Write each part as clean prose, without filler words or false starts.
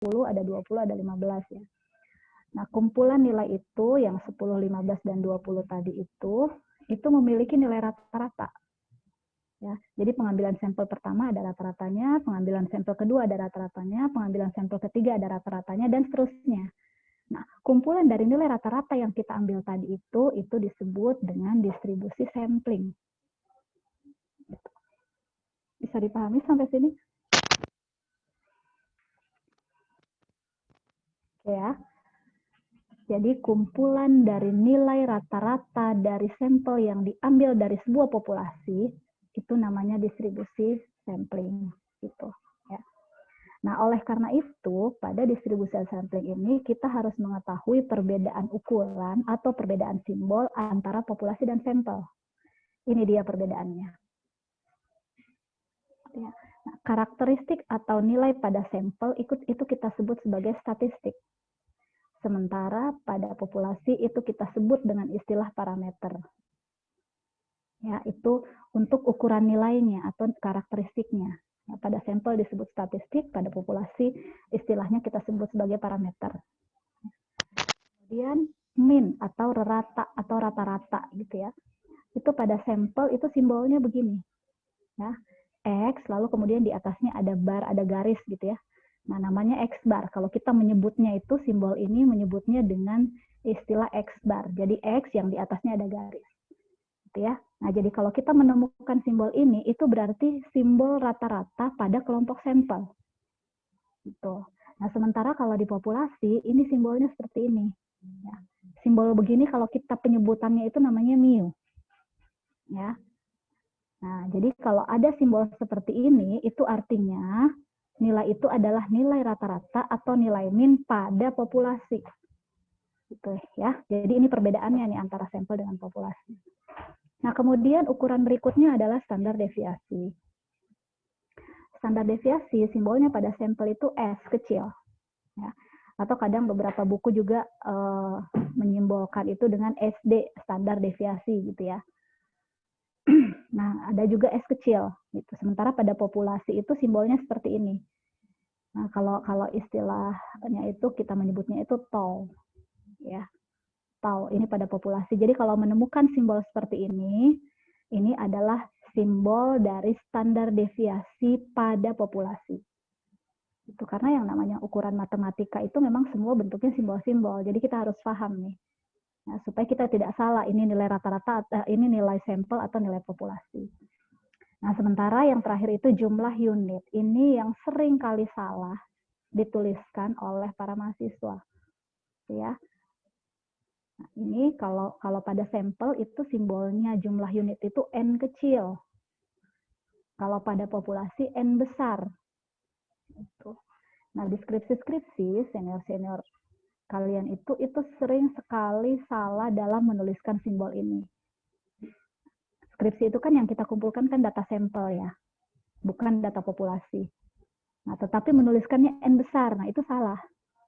ada 20, ada 15 ya. Nah, kumpulan nilai itu yang 10, 15, dan 20 tadi itu memiliki nilai rata-rata. Ya, jadi pengambilan sampel pertama ada rata-ratanya, pengambilan sampel kedua ada rata-ratanya, pengambilan sampel ketiga ada rata-ratanya, dan seterusnya. Nah, kumpulan dari nilai rata-rata yang kita ambil tadi itu disebut dengan distribusi sampling. Bisa dipahami sampai sini? Oke ya. Jadi kumpulan dari nilai rata-rata dari sampel yang diambil dari sebuah populasi itu namanya distribusi sampling gitu ya. Nah, oleh karena itu pada distribusi sampling ini kita harus mengetahui perbedaan ukuran atau perbedaan simbol antara populasi dan sampel. Ini dia perbedaannya. Ya. Nah, karakteristik atau nilai pada sampel itu kita sebut sebagai statistik. Sementara pada populasi itu kita sebut dengan istilah parameter. Ya, itu untuk ukuran nilainya atau karakteristiknya. Nah, pada sampel disebut statistik, pada populasi istilahnya kita sebut sebagai parameter. Kemudian mean atau rata atau rata-rata gitu ya. Itu pada sampel itu simbolnya begini. Ya. X lalu kemudian di atasnya ada bar, ada garis gitu ya. Nah, namanya X bar. Kalau kita menyebutnya itu simbol ini menyebutnya dengan istilah X bar. Jadi X yang di atasnya ada garis. Gitu ya. Nah, jadi kalau kita menemukan simbol ini itu berarti simbol rata-rata pada kelompok sampel. Gitu. Nah, sementara kalau di populasi ini simbolnya seperti ini. Ya. Simbol begini kalau kita penyebutannya itu namanya mu. Ya. Nah, jadi kalau ada simbol seperti ini itu artinya nilai itu adalah nilai rata-rata atau nilai min pada populasi. Gitu ya. Jadi ini perbedaannya nih antara sampel dengan populasi. Nah, kemudian ukuran berikutnya adalah standar deviasi. Standar deviasi simbolnya pada sampel itu S kecil. Ya. Atau kadang beberapa buku juga menyimbolkan itu dengan SD, standar deviasi gitu ya. Nah, ada juga S kecil gitu. Sementara pada populasi itu simbolnya seperti ini. Nah, kalau istilahnya itu kita menyebutnya itu tau, ya. Tau ini pada populasi. Jadi kalau menemukan simbol seperti ini adalah simbol dari standar deviasi pada populasi. Itu karena yang namanya ukuran matematika itu memang semua bentuknya simbol-simbol. Jadi kita harus paham nih. Nah, supaya kita tidak salah ini nilai rata-rata, ini nilai sampel atau nilai populasi. Nah, sementara yang terakhir itu jumlah unit. Ini yang sering kali salah dituliskan oleh para mahasiswa. Ya. Nah, ini kalau pada sampel itu simbolnya jumlah unit itu N kecil. Kalau pada populasi N besar. Itu. Nah, di skripsi senior-senior kalian itu sering sekali salah dalam menuliskan simbol ini. Skripsi itu kan yang kita kumpulkan kan data sampel ya, bukan data populasi. Nah, tetapi menuliskannya N besar, nah itu salah,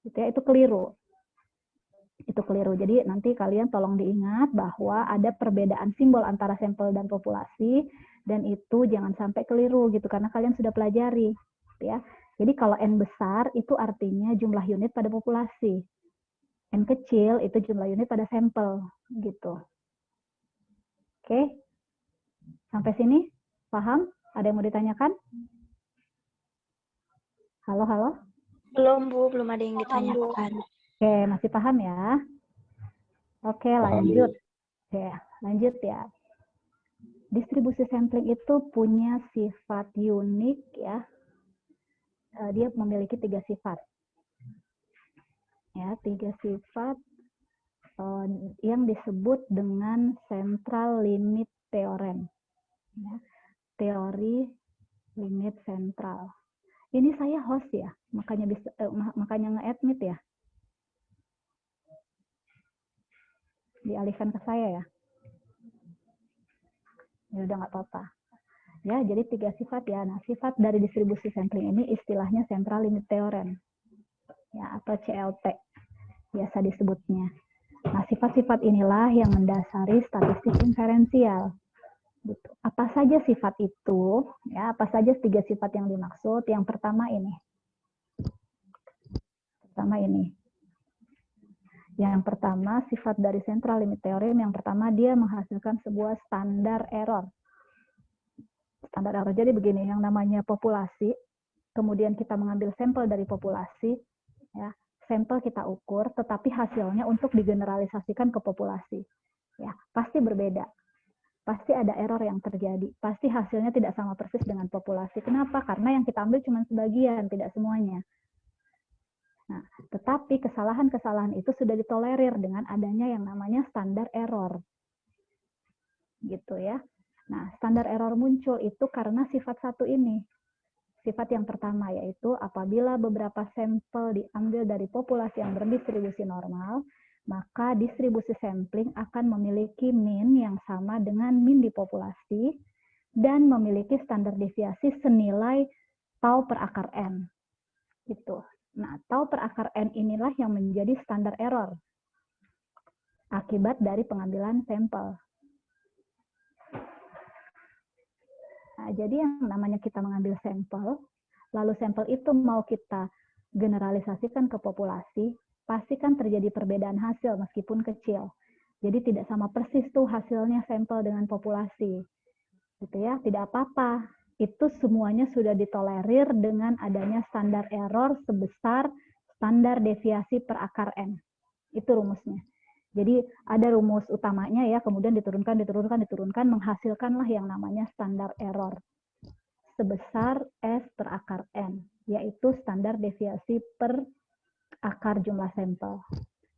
gitu ya, itu keliru. Itu keliru. Jadi nanti kalian tolong diingat bahwa ada perbedaan simbol antara sampel dan populasi, dan itu jangan sampai keliru gitu, karena kalian sudah pelajari, gitu ya. Jadi kalau N besar itu artinya jumlah unit pada populasi. N kecil itu jumlah unit pada sampel gitu. Oke. Sampai sini paham? Ada yang mau ditanyakan? Halo, halo? Belum, Bu. Belum ada yang ditanyakan. Oke, masih paham ya? Oke, lanjut. Oke, lanjut ya. Distribusi sampling itu punya sifat unik ya. Dia memiliki 3 sifat. Ya, 3 sifat yang disebut dengan central limit theorem. Ya, teori limit sentral. Ini saya host ya, makanya nge-admit ya. Dialihkan ke saya ya. Ya udah nggak apa-apa. Ya, jadi 3 sifat ya. Nah, sifat dari distribusi sampling ini istilahnya central limit theorem. Ya, atau CLT biasa disebutnya. Nah, sifat-sifat inilah yang mendasari statistik inferensial. Gitu. Apa saja sifat itu? Ya, apa saja 3 sifat yang dimaksud? Yang pertama ini. pertama ini. Yang pertama, sifat dari central limit theorem, yang pertama dia menghasilkan sebuah standar error. Standar error, jadi begini, yang namanya populasi, kemudian kita mengambil sampel dari populasi, ya, sampel kita ukur, tetapi hasilnya untuk digeneralisasikan ke populasi. Ya, pasti berbeda. Pasti ada error yang terjadi. Pasti hasilnya tidak sama persis dengan populasi. Kenapa? Karena yang kita ambil cuma sebagian, tidak semuanya. Nah, tetapi kesalahan-kesalahan itu sudah ditolerir dengan adanya yang namanya standar error. Gitu ya. Nah, standar error muncul itu karena sifat satu ini. Sifat yang pertama yaitu apabila beberapa sampel diambil dari populasi yang berdistribusi normal, maka distribusi sampling akan memiliki mean yang sama dengan mean di populasi dan memiliki standar deviasi senilai tau per akar n. Gitu. Nah, tau per akar n inilah yang menjadi standar error akibat dari pengambilan sampel. Nah, jadi yang namanya kita mengambil sampel, lalu sampel itu mau kita generalisasikan ke populasi, pasti kan terjadi perbedaan hasil meskipun kecil. Jadi tidak sama persis tuh hasilnya sampel dengan populasi. Gitu ya, tidak apa-apa. Itu semuanya sudah ditolerir dengan adanya standar error sebesar standar deviasi per akar n. Itu rumusnya. Jadi ada rumus utamanya ya, kemudian diturunkan, menghasilkanlah yang namanya standar error sebesar S per akar N, yaitu standar deviasi per akar jumlah sampel.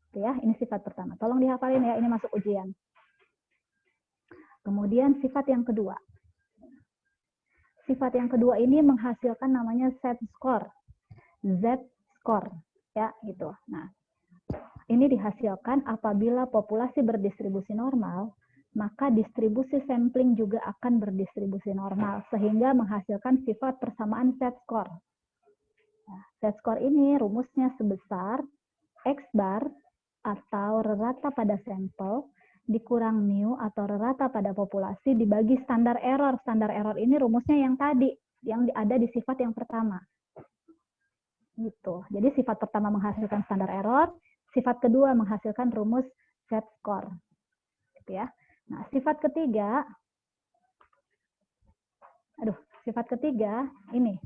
Oke ya, ini sifat pertama. Tolong dihafalin ya, ini masuk ujian. Kemudian sifat yang kedua. Sifat yang kedua ini menghasilkan namanya Z-score. Z-score, ya gitu. Nah, ini dihasilkan apabila populasi berdistribusi normal, maka distribusi sampling juga akan berdistribusi normal, sehingga menghasilkan sifat persamaan Z-score. Nah, Z-score ini rumusnya sebesar X bar atau rata pada sampel dikurang mu atau rata pada populasi dibagi standar error. Standar error ini rumusnya yang tadi, yang ada di sifat yang pertama. Gitu. Jadi sifat pertama menghasilkan standar error, sifat kedua menghasilkan rumus Z-score. Gitu ya. Nah, sifat ketiga ini.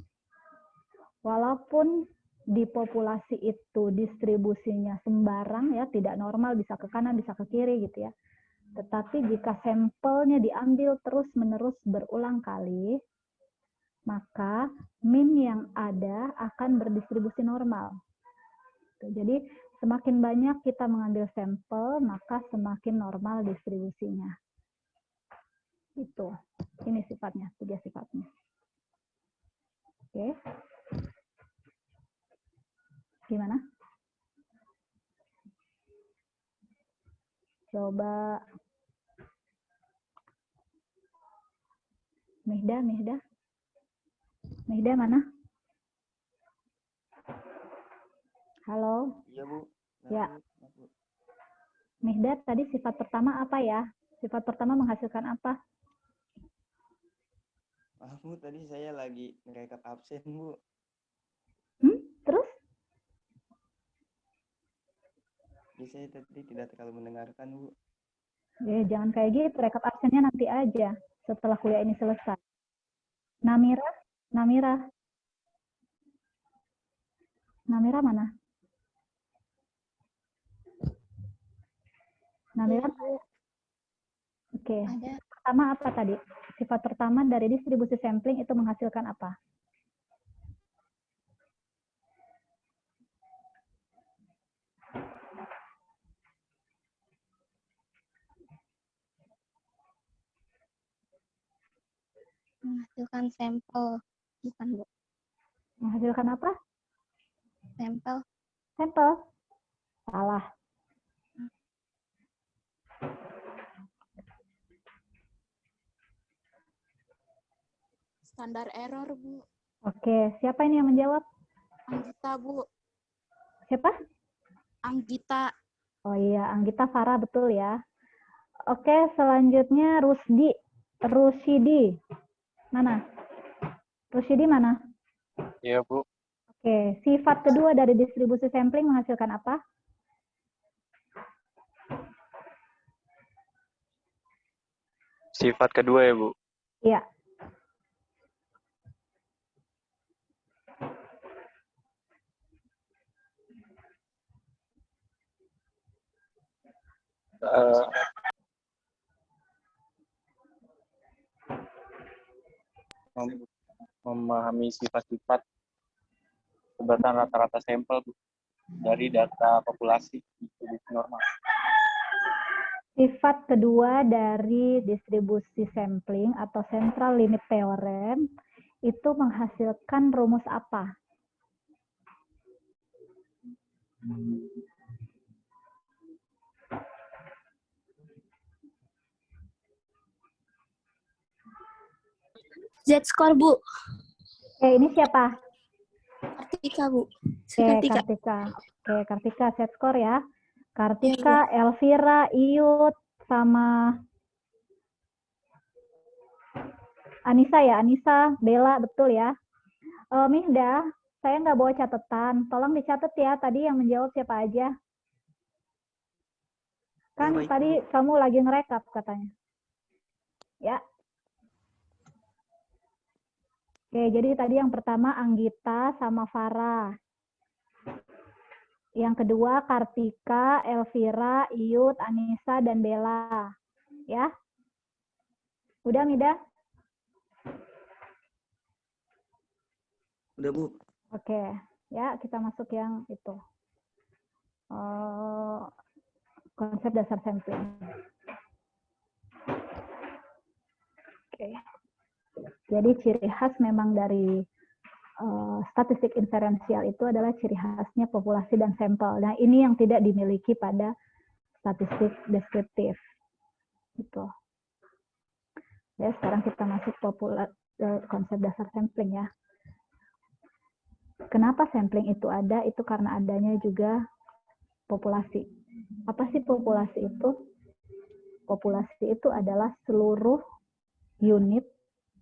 Walaupun di populasi itu distribusinya sembarang ya, tidak normal, bisa ke kanan, bisa ke kiri gitu ya. Tetapi jika sampelnya diambil terus-menerus berulang kali, maka mean yang ada akan berdistribusi normal. Jadi semakin banyak kita mengambil sampel, maka semakin normal distribusinya. Itu. Ini sifatnya, 3 sifatnya. Oke. Gimana? Coba. Mihda mana? Halo? Iya, Bu. Ya. Mihda, tadi sifat pertama apa ya? Sifat pertama menghasilkan apa? Maaf, Bu, tadi saya lagi ngerekap absen, Bu. Terus? Jadi saya tadi tidak terlalu mendengarkan, Bu. Ya, jangan kayak gitu, rekap absennya nanti aja setelah kuliah ini selesai. Namira mana? Namira? Oke. Ada. Pertama apa tadi? Sifat pertama dari distribusi sampling itu menghasilkan apa? Menghasilkan sampel. Bukan, Bu. Menghasilkan apa? Sampel. Salah. Standar error, Bu. Oke, siapa ini yang menjawab? Anggita, Bu. Siapa? Anggita. Oh iya, Anggita Farah, betul ya. Oke, selanjutnya Rusidi. Mana? Rusidi mana? Iya, Bu. Oke, sifat kedua dari distribusi sampling menghasilkan apa? Sifat kedua ya, Bu. Iya. Eh, memahami sifat-sifat sebatan rata-rata sampel, Bu, dari data populasi distribusi normal. Sifat kedua dari distribusi sampling atau central limit theorem itu menghasilkan rumus apa? Z-score, Bu. Oke, ini siapa? Kartika, Bu. Oke, Kartika. Kartika. Oke, Kartika set skor ya. Kartika, Elvira, Iyut, sama Anissa ya. Anissa, Bella, betul ya. Mihda, saya nggak bawa catatan. Tolong dicatat ya tadi yang menjawab siapa aja. Kan Ya, baik, tadi Bu. kamu lagi ngerekap katanya. Ya. Oke, jadi tadi yang pertama Anggita sama Farah. Yang kedua Kartika, Elvira, Iyut, Anissa, dan Bella. Ya. Udah, Mida? Udah, Bu. Oke. Ya, kita masuk yang itu. Konsep dasar sampling. Oke. Jadi ciri khas memang dari statistik inferensial itu adalah ciri khasnya populasi dan sampel. Nah, ini yang tidak dimiliki pada statistik deskriptif. Gitu. Ya, sekarang kita masuk konsep dasar sampling ya. Kenapa sampling itu ada? Itu karena adanya juga populasi. Apa sih populasi itu? Populasi itu adalah seluruh unit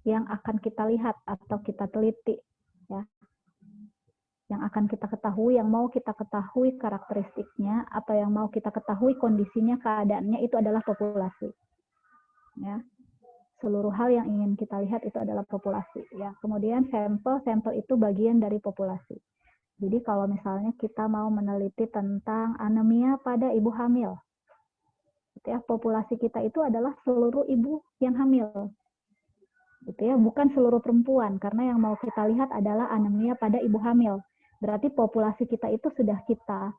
yang akan kita lihat atau kita teliti, ya, yang akan kita ketahui, yang mau kita ketahui karakteristiknya atau yang mau kita ketahui kondisinya, keadaannya, itu adalah populasi, ya. Seluruh hal yang ingin kita lihat itu adalah populasi, ya. Kemudian sampel itu bagian dari populasi. Jadi kalau misalnya kita mau meneliti tentang anemia pada ibu hamil, ya, populasi kita itu adalah seluruh ibu yang hamil. Gitu ya, bukan seluruh perempuan, karena yang mau kita lihat adalah anemia pada ibu hamil. Berarti populasi kita itu sudah kita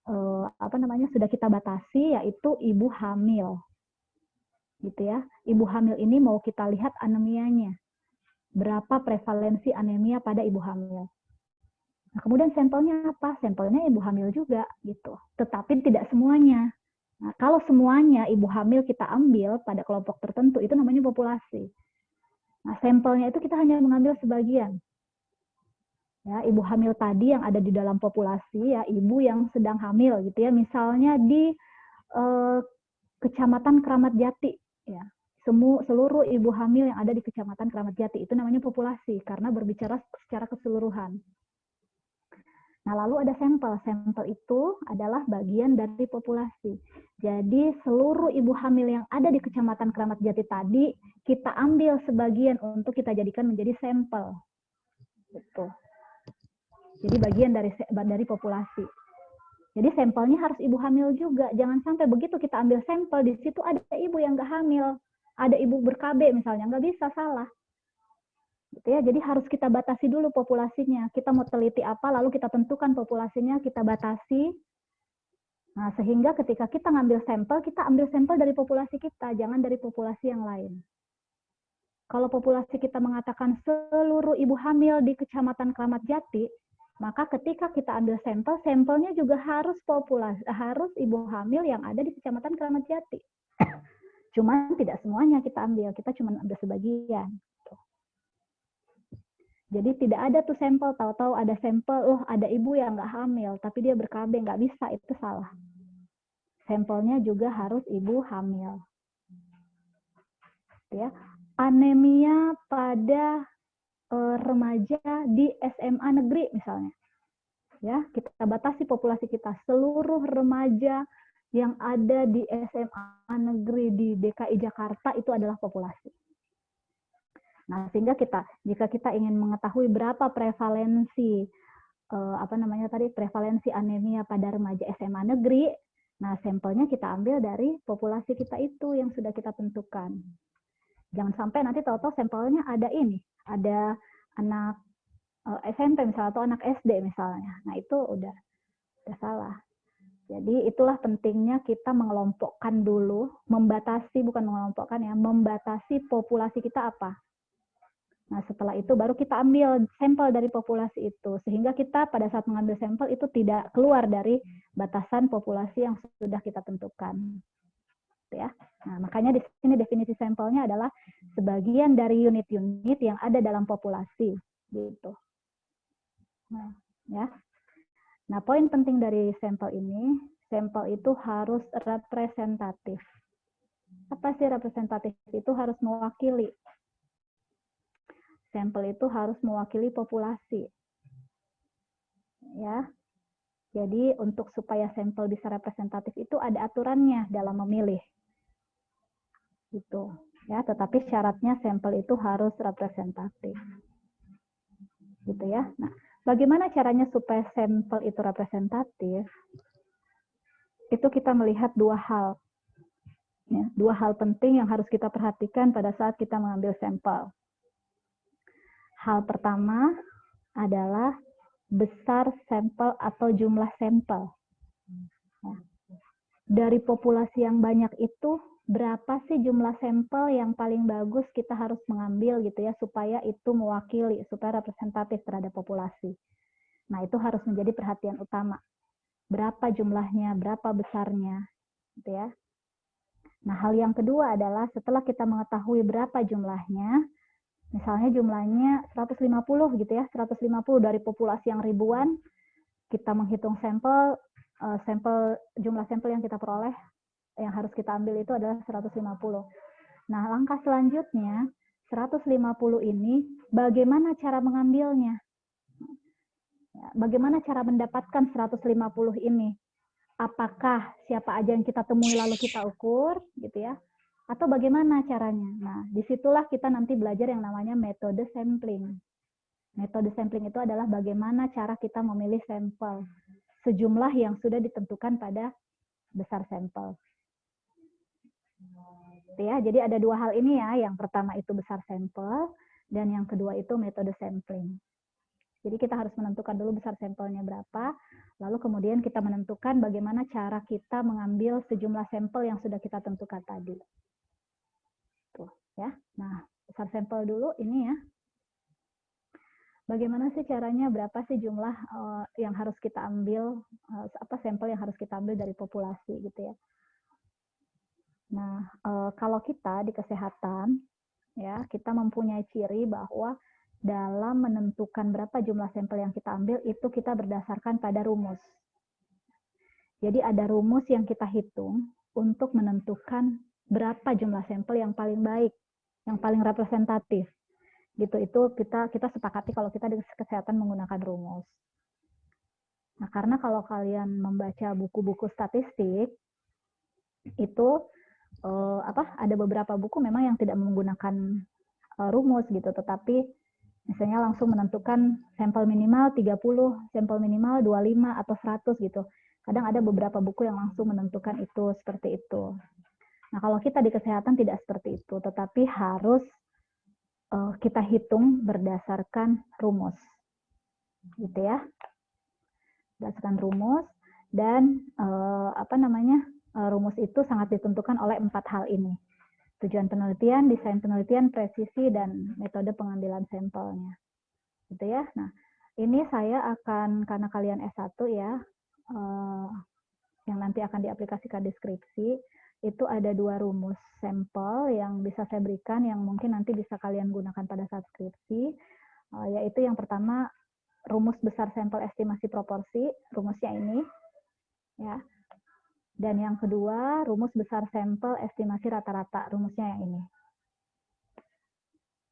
sudah kita batasi, yaitu ibu hamil. Gitu ya. Ibu hamil ini mau kita lihat anemianya. Berapa prevalensi anemia pada ibu hamil. Nah, kemudian sampelnya apa? Sampelnya ibu hamil juga gitu. Tetapi tidak semuanya. Nah, kalau semuanya ibu hamil kita ambil pada kelompok tertentu, itu namanya populasi. Nah, sampelnya itu kita hanya mengambil sebagian. Ya, ibu hamil tadi yang ada di dalam populasi, ya, ibu yang sedang hamil gitu ya, misalnya di Kecamatan Kramat Jati, ya. Seluruh ibu hamil yang ada di Kecamatan Kramat Jati itu namanya populasi karena berbicara secara keseluruhan. Nah, lalu ada sampel. Sampel itu adalah bagian dari populasi. Jadi seluruh ibu hamil yang ada di Kecamatan Kramat Jati tadi, kita ambil sebagian untuk kita jadikan menjadi sampel. Gitu. Jadi bagian dari populasi. Jadi sampelnya harus ibu hamil juga. Jangan sampai begitu kita ambil sampel, di situ ada ibu yang nggak hamil. Ada ibu ber-KB misalnya, nggak bisa, salah. Gitu ya, jadi harus kita batasi dulu populasinya. Kita mau teliti apa, lalu kita tentukan populasinya, kita batasi. Nah, sehingga ketika kita ngambil sampel, kita ambil sampel dari populasi kita, jangan dari populasi yang lain. Kalau populasi kita mengatakan seluruh ibu hamil di Kecamatan Kramat Jati, maka ketika kita ambil sampel, sampelnya juga harus ibu hamil yang ada di Kecamatan Kramat Jati. Cuman tidak semuanya kita ambil, kita cuma ambil sebagian. Jadi tidak ada tuh sampel, tahu-tahu ada sampel, ada ibu yang nggak hamil, tapi dia ber-KB, nggak bisa, itu salah. Sampelnya juga harus ibu hamil. Ya, anemia pada remaja di SMA negeri misalnya. Ya, kita batasi populasi kita, seluruh remaja yang ada di SMA negeri di DKI Jakarta itu adalah populasi. Nah, sehingga jika kita ingin mengetahui berapa prevalensi prevalensi anemia pada remaja SMA negeri, nah sampelnya kita ambil dari populasi kita itu yang sudah kita tentukan. Jangan sampai nanti tahu-tahu sampelnya ada anak SMP misalnya atau anak SD misalnya. Nah, itu udah salah. Jadi itulah pentingnya kita mengelompokkan dulu, membatasi populasi kita apa. Nah, setelah itu baru kita ambil sampel dari populasi itu, sehingga kita pada saat mengambil sampel itu tidak keluar dari batasan populasi yang sudah kita tentukan. Ya. Nah, makanya di sini definisi sampelnya adalah sebagian dari unit-unit yang ada dalam populasi, gitu. Nah, ya. Nah, poin penting dari sampel ini, sampel itu harus representatif. Apa sih representatif? Itu harus mewakili. Sampel itu harus mewakili populasi. Ya. Jadi untuk supaya sampel bisa representatif itu ada aturannya dalam memilih. Gitu. Ya, tetapi syaratnya sampel itu harus representatif. Gitu ya. Nah, bagaimana caranya supaya sampel itu representatif? Itu kita melihat dua hal. Ya, dua hal penting yang harus kita perhatikan pada saat kita mengambil sampel. Hal pertama adalah besar sampel atau jumlah sampel. Dari populasi yang banyak itu, berapa sih jumlah sampel yang paling bagus kita harus mengambil gitu ya, supaya itu mewakili, supaya representatif terhadap populasi. Nah, itu harus menjadi perhatian utama. Berapa jumlahnya, berapa besarnya, gitu ya. Nah, hal yang kedua adalah setelah kita mengetahui berapa jumlahnya, misalnya jumlahnya 150 gitu ya, 150 dari populasi yang ribuan, kita menghitung jumlah sampel yang kita peroleh, yang harus kita ambil itu adalah 150. Nah, langkah selanjutnya, 150 ini bagaimana cara mengambilnya? Bagaimana cara mendapatkan 150 ini? Apakah siapa aja yang kita temui lalu kita ukur, gitu ya? Atau bagaimana caranya? Nah, disitulah kita nanti belajar yang namanya metode sampling. Metode sampling itu adalah bagaimana cara kita memilih sampel sejumlah yang sudah ditentukan pada besar sampel. Ya, jadi ada dua hal ini ya. Yang pertama itu besar sampel, dan yang kedua itu metode sampling. Jadi kita harus menentukan dulu besar sampelnya berapa, lalu kemudian kita menentukan bagaimana cara kita mengambil sejumlah sampel yang sudah kita tentukan tadi. Tuh, ya. Nah, besar sampel dulu ini ya. Bagaimana sih caranya, berapa sih jumlah yang harus kita ambil, sampel yang harus kita ambil dari populasi gitu ya. Nah, kalau kita di kesehatan, ya kita mempunyai ciri bahwa dalam menentukan berapa jumlah sampel yang kita ambil, itu kita berdasarkan pada rumus. Jadi ada rumus yang kita hitung untuk menentukan berapa jumlah sampel yang paling baik, yang paling representatif. Gitu, itu kita sepakati kalau kita di kesehatan menggunakan rumus. Nah, karena kalau kalian membaca buku-buku statistik, itu ada beberapa buku memang yang tidak menggunakan rumus gitu, tetapi misalnya langsung menentukan sampel minimal 30, sampel minimal 25 atau 100 gitu. Kadang ada beberapa buku yang langsung menentukan itu seperti itu. Nah, kalau kita di kesehatan tidak seperti itu, tetapi harus kita hitung berdasarkan rumus. Gitu ya. Berdasarkan rumus, dan rumus itu sangat ditentukan oleh 4 hal ini. Tujuan penelitian, desain penelitian, presisi, dan metode pengambilan sampelnya. Gitu ya. Nah, ini saya akan, karena kalian S1 ya, yang nanti akan diaplikasikan di skripsi, itu ada 2 rumus sampel yang bisa saya berikan, yang mungkin nanti bisa kalian gunakan pada saat skripsi, yaitu yang pertama, rumus besar sampel estimasi proporsi, rumusnya ini, ya. Dan yang kedua, rumus besar sampel estimasi rata-rata, rumusnya yang ini.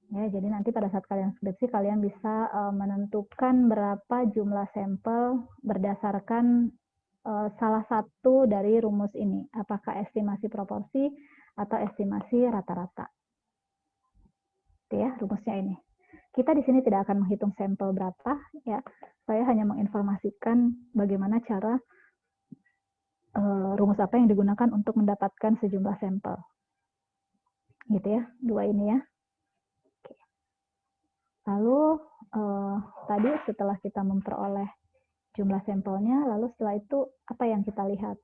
Ya, jadi nanti pada saat kalian skripsi, kalian bisa menentukan berapa jumlah sampel berdasarkan salah satu dari rumus ini. Apakah estimasi proporsi atau estimasi rata-rata. Itu ya, rumusnya ini. Kita di sini tidak akan menghitung sampel berapa, ya. Saya hanya menginformasikan bagaimana cara rumus apa yang digunakan untuk mendapatkan sejumlah sampel. Gitu ya, dua ini ya. Lalu tadi setelah kita memperoleh jumlah sampelnya, lalu setelah itu apa yang kita lihat?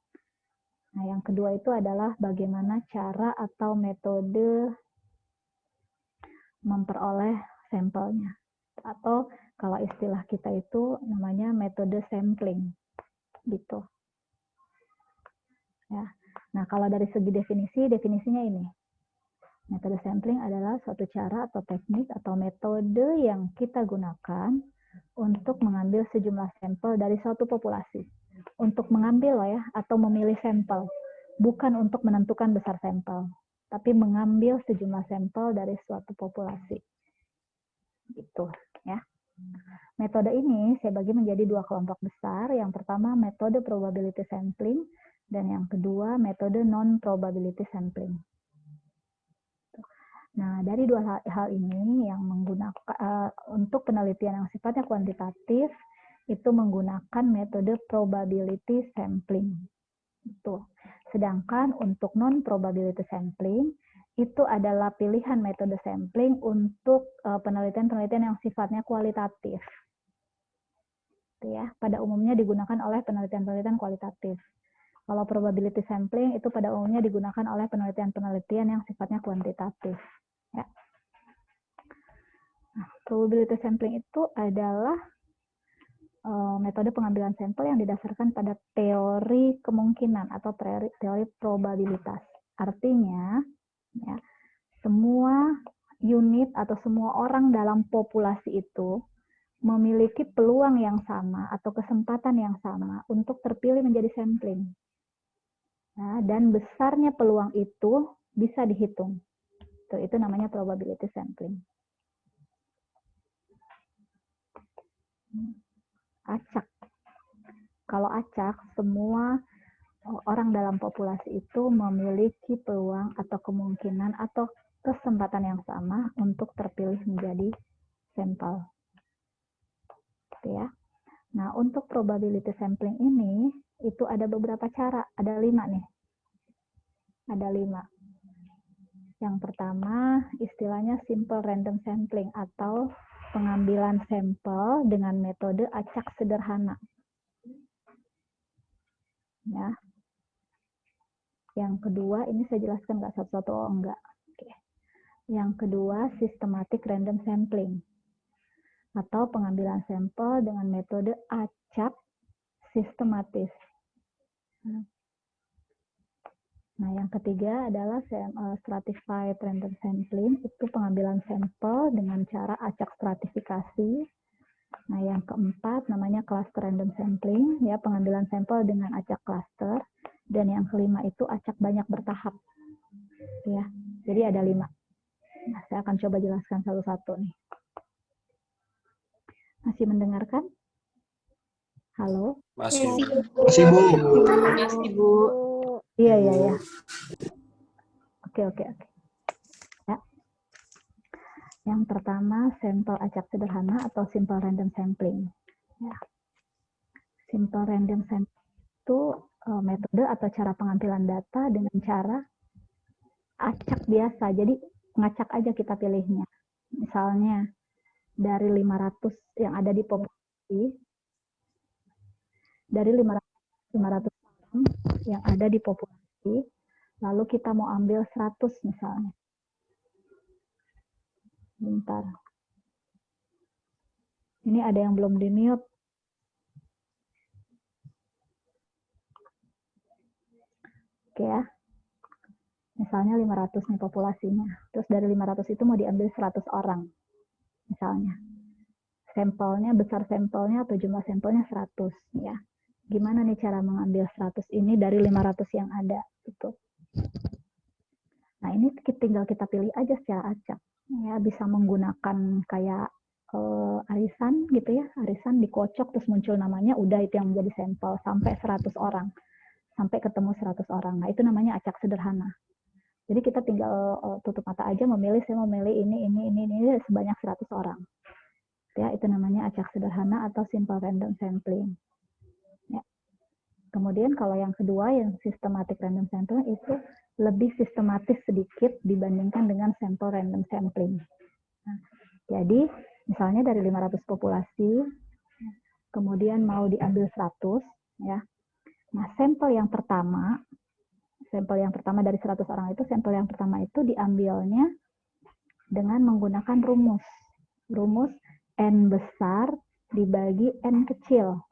Nah, yang kedua itu adalah bagaimana cara atau metode memperoleh sampelnya. Atau kalau istilah kita itu namanya metode sampling. Gitu. Ya. Nah, kalau dari segi definisinya ini. Metode sampling adalah suatu cara atau teknik atau metode yang kita gunakan untuk mengambil sejumlah sampel dari suatu populasi. Untuk mengambil ya, atau memilih sampel. Bukan untuk menentukan besar sampel, tapi mengambil sejumlah sampel dari suatu populasi. Gitu ya. Metode ini saya bagi menjadi dua kelompok besar. Yang pertama metode probability sampling dan yang kedua metode non-probability sampling. Nah, dari dua hal ini yang menggunakan untuk penelitian yang sifatnya kuantitatif itu menggunakan metode probability sampling. Itu. Sedangkan untuk non-probability sampling itu adalah pilihan metode sampling untuk penelitian-penelitian yang sifatnya kualitatif. Itu ya, pada umumnya digunakan oleh penelitian-penelitian kualitatif. Kalau probability sampling itu pada umumnya digunakan oleh penelitian-penelitian yang sifatnya kuantitatif. Ya. Nah, probability sampling itu adalah metode pengambilan sampel yang didasarkan pada teori kemungkinan atau teori probabilitas. Artinya, ya, semua unit atau semua orang dalam populasi itu memiliki peluang yang sama atau kesempatan yang sama untuk terpilih menjadi sampling. Nah, dan besarnya peluang itu bisa dihitung. Itu namanya probability sampling. Acak. Kalau acak, semua orang dalam populasi itu memiliki peluang atau kemungkinan atau kesempatan yang sama untuk terpilih menjadi sampel. Ya. Nah, untuk probability sampling ini, itu ada beberapa cara. Ada 5 nih. Ada 5. Yang pertama, istilahnya simple random sampling atau pengambilan sampel dengan metode acak sederhana. Ya. Yang kedua, ini saya jelaskan nggak satu-satu, oh enggak. Oke. Yang kedua, systematic random sampling atau pengambilan sampel dengan metode acak sistematis. Nah, yang ketiga adalah stratified random sampling, itu pengambilan sampel dengan cara acak stratifikasi. Nah, yang keempat namanya cluster random sampling, ya pengambilan sampel dengan acak cluster. Dan yang kelima itu acak banyak bertahap. Ya, jadi ada 5. Nah, saya akan coba jelaskan satu-satu nih. Masih mendengarkan? Halo? Masih. Masih, Bu. Masih, Bu. Iya. Oke. Ya. Yang pertama, sampel acak sederhana atau simple random sampling. Ya. Simple random sampling itu metode atau cara pengambilan data dengan cara acak biasa. Jadi, ngacak aja kita pilihnya. Misalnya, dari 500 yang ada di populasi, dari 500 orang yang ada di populasi, lalu kita mau ambil 100 misalnya. Bentar. Ini ada yang belum di-mute. Oke ya. Misalnya 500 nih populasinya. Terus dari 500 itu mau diambil 100 orang. Misalnya. Sampelnya, besar sampelnya atau jumlah sampelnya 100 ya. Gimana nih cara mengambil 100 ini dari 500 yang ada gitu. Nah, ini tinggal kita pilih aja secara acak. Ya, bisa menggunakan kayak arisan gitu ya, arisan dikocok terus muncul namanya, udah itu yang menjadi sampel sampai 100 orang. Sampai ketemu 100 orang. Nah, itu namanya acak sederhana. Jadi kita tinggal tutup mata aja memilih, saya memilih ini sebanyak 100 orang. Ya, itu namanya acak sederhana atau simple random sampling. Ya. Kemudian kalau yang kedua, yang systematic random sampling itu lebih sistematis sedikit dibandingkan dengan sample random sampling. Nah, jadi misalnya dari 500 populasi, kemudian mau diambil 100, ya. Nah, sampel yang pertama dari 100 orang itu, sampel yang pertama itu diambilnya dengan menggunakan rumus. Rumus N besar dibagi N kecil.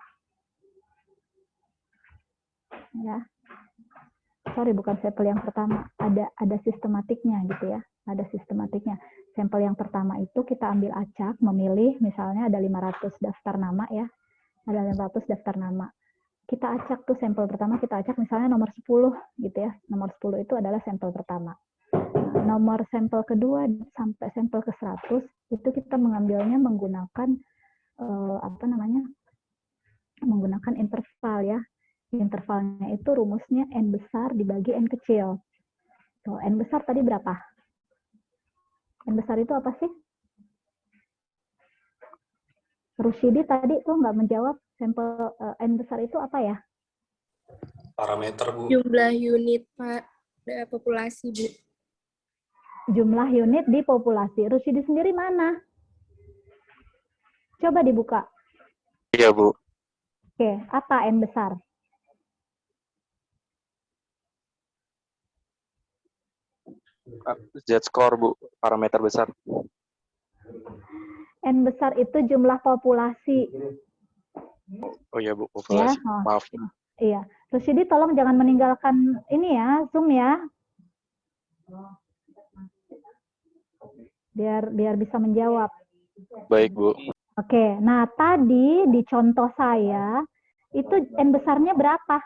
Ya. Sorry, bukan sampel yang pertama. Ada sistematiknya gitu ya. Ada sistematiknya. Sampel yang pertama itu kita ambil acak, memilih misalnya ada 500 daftar nama ya. Ada 500 daftar nama. Kita acak tuh sampel pertama, kita acak misalnya nomor 10 gitu ya. Nomor 10 itu adalah sampel pertama. Nah, nomor sampel kedua sampai sampel ke 100 itu kita mengambilnya menggunakan menggunakan interval ya. Intervalnya itu rumusnya N besar dibagi N kecil. Tuh, N besar tadi berapa? N besar itu apa sih? Rusyidi tadi tuh nggak menjawab. Sampel N besar itu apa ya? Parameter, Bu. Jumlah unit pada populasi, Bu. Jumlah unit di populasi. Rusyidi sendiri mana? Coba dibuka. Iya, Bu. Oke, apa N besar? Z-score, Bu. Parameter besar. N besar itu jumlah populasi. Oh iya, Bu. Populasi. Ya, Maaf. Iya. Rusyidi tolong jangan meninggalkan ini ya, Zoom ya. Biar bisa menjawab. Baik, Bu. Oke, nah tadi di contoh saya, itu N besarnya berapa?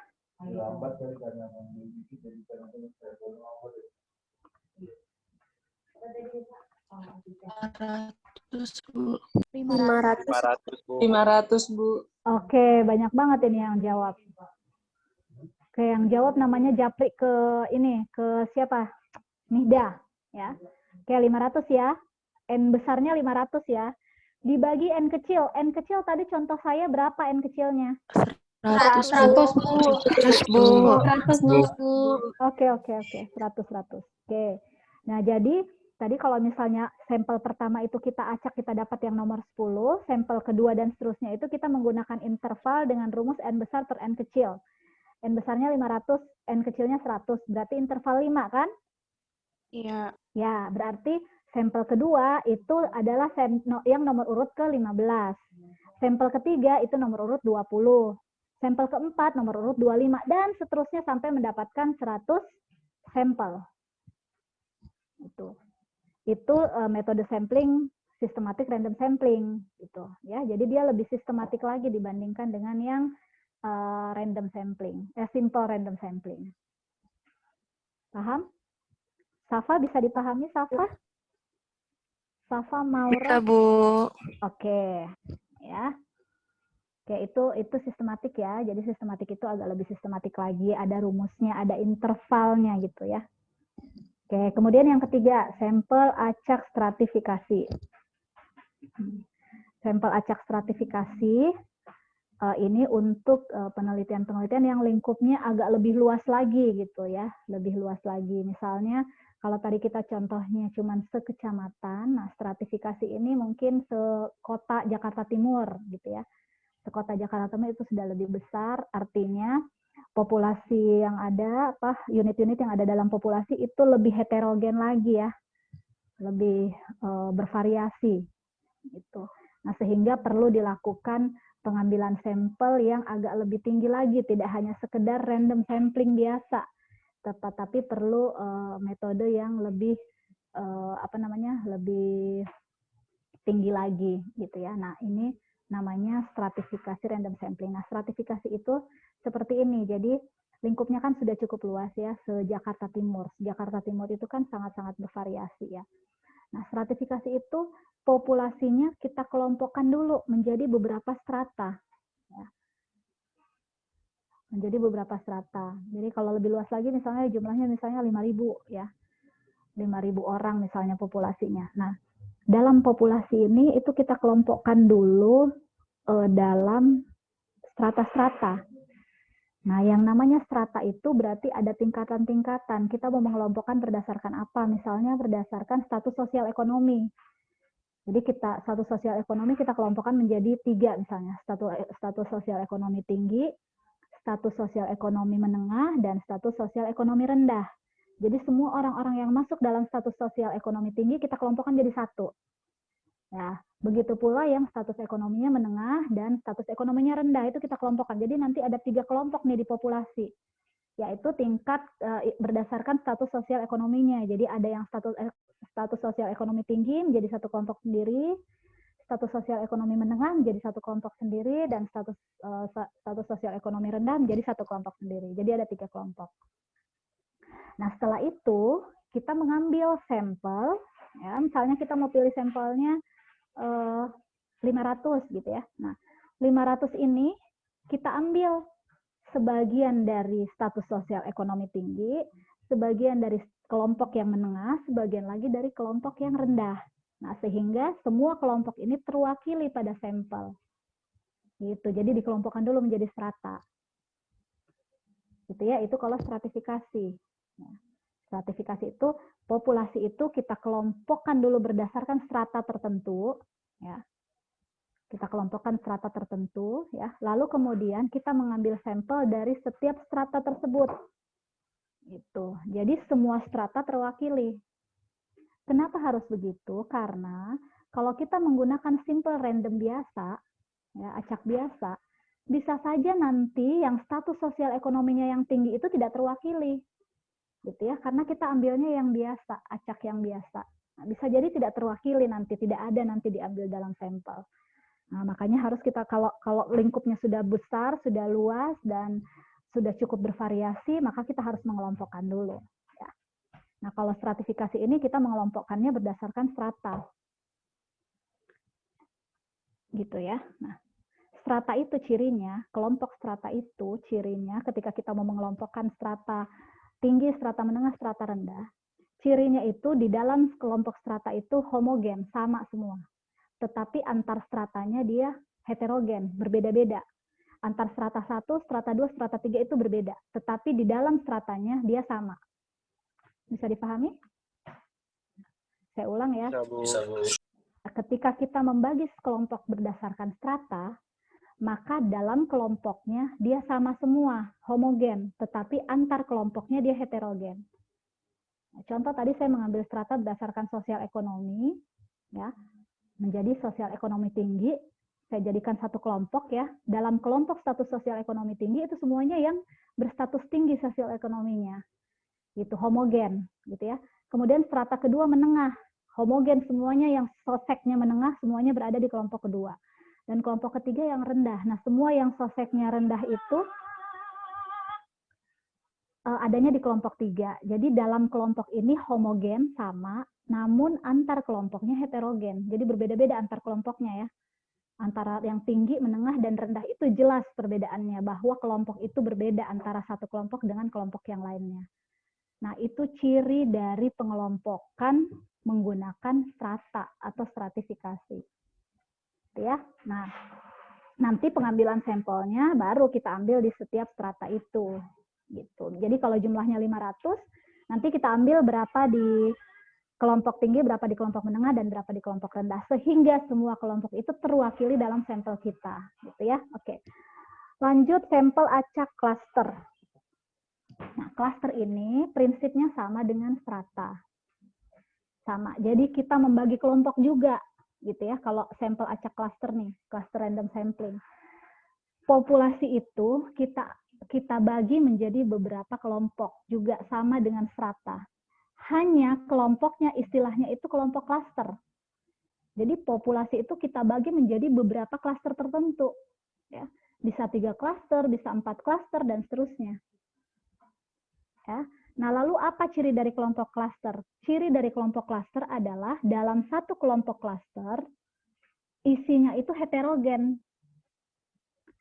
Bu. 500, Bu. 500, Bu. Oke, banyak banget ini yang jawab. Oke, yang jawab namanya Japri ke siapa? Nihda, ya. Oke, 500 ya. N besarnya 500 ya. Dibagi N kecil. N kecil tadi contoh saya berapa N kecilnya? 100, Bu. 100, Bu. Oke. 100. Oke. Nah, jadi tadi kalau misalnya sampel pertama itu kita acak, kita dapat yang nomor 10, sampel kedua dan seterusnya itu kita menggunakan interval dengan rumus N besar per N kecil. N besarnya 500, N kecilnya 100. Berarti interval 5 kan? Iya. Ya, berarti sampel kedua itu adalah yang nomor urut ke-15. Sampel ketiga itu nomor urut 20. Sampel keempat nomor urut 25 dan seterusnya sampai mendapatkan 100 sampel. Itu metode sampling systematic random sampling gitu ya. Jadi dia lebih sistematik lagi dibandingkan dengan yang random sampling, simple random sampling. Paham? Safa bisa dipahami, Safa? Safa Maura? Bisa, Bu. Oke. Ya. Oke, itu sistematik ya. Jadi sistematik itu agak lebih sistematik lagi, ada rumusnya, ada intervalnya gitu ya. Oke, kemudian yang ketiga, sampel acak stratifikasi. Sampel acak stratifikasi ini untuk penelitian-penelitian yang lingkupnya agak lebih luas lagi gitu ya, lebih luas lagi. Misalnya kalau tadi kita contohnya cuma sekecamatan, nah stratifikasi ini mungkin sekota Jakarta Timur gitu ya. Sekota Jakarta Timur itu sudah lebih besar, artinya populasi yang ada, unit-unit yang ada dalam populasi itu lebih heterogen lagi ya, lebih bervariasi gitu. Nah, sehingga perlu dilakukan pengambilan sampel yang agak lebih tinggi lagi, tidak hanya sekedar random sampling biasa, tetapi perlu metode yang lebih lebih tinggi lagi gitu ya. Nah, ini namanya stratifikasi random sampling. Nah, stratifikasi itu seperti ini. Jadi lingkupnya kan sudah cukup luas ya, se-Jakarta Timur. Jakarta Timur itu kan sangat-sangat bervariasi ya. Nah, stratifikasi itu populasinya kita kelompokkan dulu menjadi beberapa strata. Ya. Menjadi beberapa strata. Jadi kalau lebih luas lagi misalnya jumlahnya misalnya 5.000 ya. 5.000 orang misalnya populasinya. Nah, dalam populasi ini itu kita kelompokkan dulu dalam strata-strata. Nah, yang namanya strata itu berarti ada tingkatan-tingkatan. Kita mau mengelompokkan berdasarkan apa? Misalnya berdasarkan status sosial ekonomi. Jadi kita status sosial ekonomi kita kelompokkan menjadi 3 misalnya. Status sosial ekonomi tinggi, status sosial ekonomi menengah, dan status sosial ekonomi rendah. Jadi semua orang-orang yang masuk dalam status sosial ekonomi tinggi kita kelompokkan jadi satu. Ya, begitu pula yang status ekonominya menengah dan status ekonominya rendah itu kita kelompokkan. Jadi nanti ada 3 kelompok nih di populasi, yaitu tingkat berdasarkan status sosial ekonominya. Jadi ada yang status sosial ekonomi tinggi menjadi satu kelompok sendiri, status sosial ekonomi menengah menjadi satu kelompok sendiri, dan status sosial ekonomi rendah menjadi satu kelompok sendiri. Jadi ada 3 kelompok. Nah, setelah itu kita mengambil sampel, ya, misalnya kita mau pilih sampelnya 500 gitu ya. Nah, 500 ini kita ambil sebagian dari status sosial ekonomi tinggi, sebagian dari kelompok yang menengah, sebagian lagi dari kelompok yang rendah. Nah, sehingga semua kelompok ini terwakili pada sampel. Gitu. Jadi dikelompokkan dulu menjadi strata. Gitu ya, itu kalau stratifikasi. Nah, stratifikasi itu populasi itu kita kelompokkan dulu berdasarkan strata tertentu, ya. Kita kelompokkan strata tertentu, ya. Lalu kemudian kita mengambil sampel dari setiap strata tersebut. Gitu. Jadi semua strata terwakili. Kenapa harus begitu? Karena kalau kita menggunakan simple random biasa, ya, acak biasa, bisa saja nanti yang status sosial ekonominya yang tinggi itu tidak terwakili. Gitu ya, karena kita ambilnya yang biasa, acak yang biasa. Nah, bisa jadi tidak terwakili nanti, tidak ada nanti diambil dalam sampel. Nah, makanya harus kita kalau lingkupnya sudah besar, sudah luas dan sudah cukup bervariasi, maka kita harus mengelompokkan dulu. Ya. Nah, kalau stratifikasi ini kita mengelompokkannya berdasarkan strata. Gitu ya. Nah, strata itu cirinya, kelompok strata itu cirinya ketika kita mau mengelompokkan strata tinggi, strata menengah, strata rendah. Cirinya itu di dalam kelompok strata itu homogen, sama semua. Tetapi antar stratanya dia heterogen, berbeda-beda. Antar strata 1, strata 2, strata 3 itu berbeda. Tetapi di dalam stratanya dia sama. Bisa dipahami? Saya ulang ya. Bisa, Bu. Ketika kita membagi kelompok berdasarkan strata, maka dalam kelompoknya dia sama semua, homogen, tetapi antar kelompoknya dia heterogen. Contoh tadi saya mengambil strata berdasarkan sosial ekonomi, ya, menjadi sosial ekonomi tinggi, saya jadikan satu kelompok ya. Dalam kelompok status sosial ekonomi tinggi itu semuanya yang berstatus tinggi sosial ekonominya, gitu, homogen, gitu ya. Kemudian strata kedua menengah, homogen semuanya yang soseknya menengah, semuanya berada di kelompok kedua. Dan kelompok ketiga yang rendah. Nah, semua yang soseknya rendah itu adanya di kelompok 3. Jadi dalam kelompok ini homogen sama, namun antar kelompoknya heterogen. Jadi berbeda-beda antar kelompoknya ya. Antara yang tinggi, menengah, dan rendah itu jelas perbedaannya, bahwa kelompok itu berbeda antara satu kelompok dengan kelompok yang lainnya. Nah, itu ciri dari pengelompokan menggunakan strata atau stratifikasi. Ya. Nah, nanti pengambilan sampelnya baru kita ambil di setiap strata itu. Gitu. Jadi kalau jumlahnya 500, nanti kita ambil berapa di kelompok tinggi, berapa di kelompok menengah, dan berapa di kelompok rendah. Sehingga semua kelompok itu terwakili dalam sampel kita. Gitu ya. Oke. Lanjut sampel acak klaster. Nah, klaster ini prinsipnya sama dengan strata. Sama. Jadi kita membagi kelompok juga. Gitu ya, kalau sampel acak cluster nih, cluster random sampling. Populasi itu kita bagi menjadi beberapa kelompok, juga sama dengan strata. Hanya kelompoknya istilahnya itu kelompok cluster. Jadi populasi itu kita bagi menjadi beberapa cluster tertentu. Ya. Bisa 3 cluster, bisa 4 cluster, dan seterusnya. Ya. Nah, lalu apa ciri dari kelompok klaster? Ciri dari kelompok klaster adalah dalam satu kelompok klaster, isinya itu heterogen,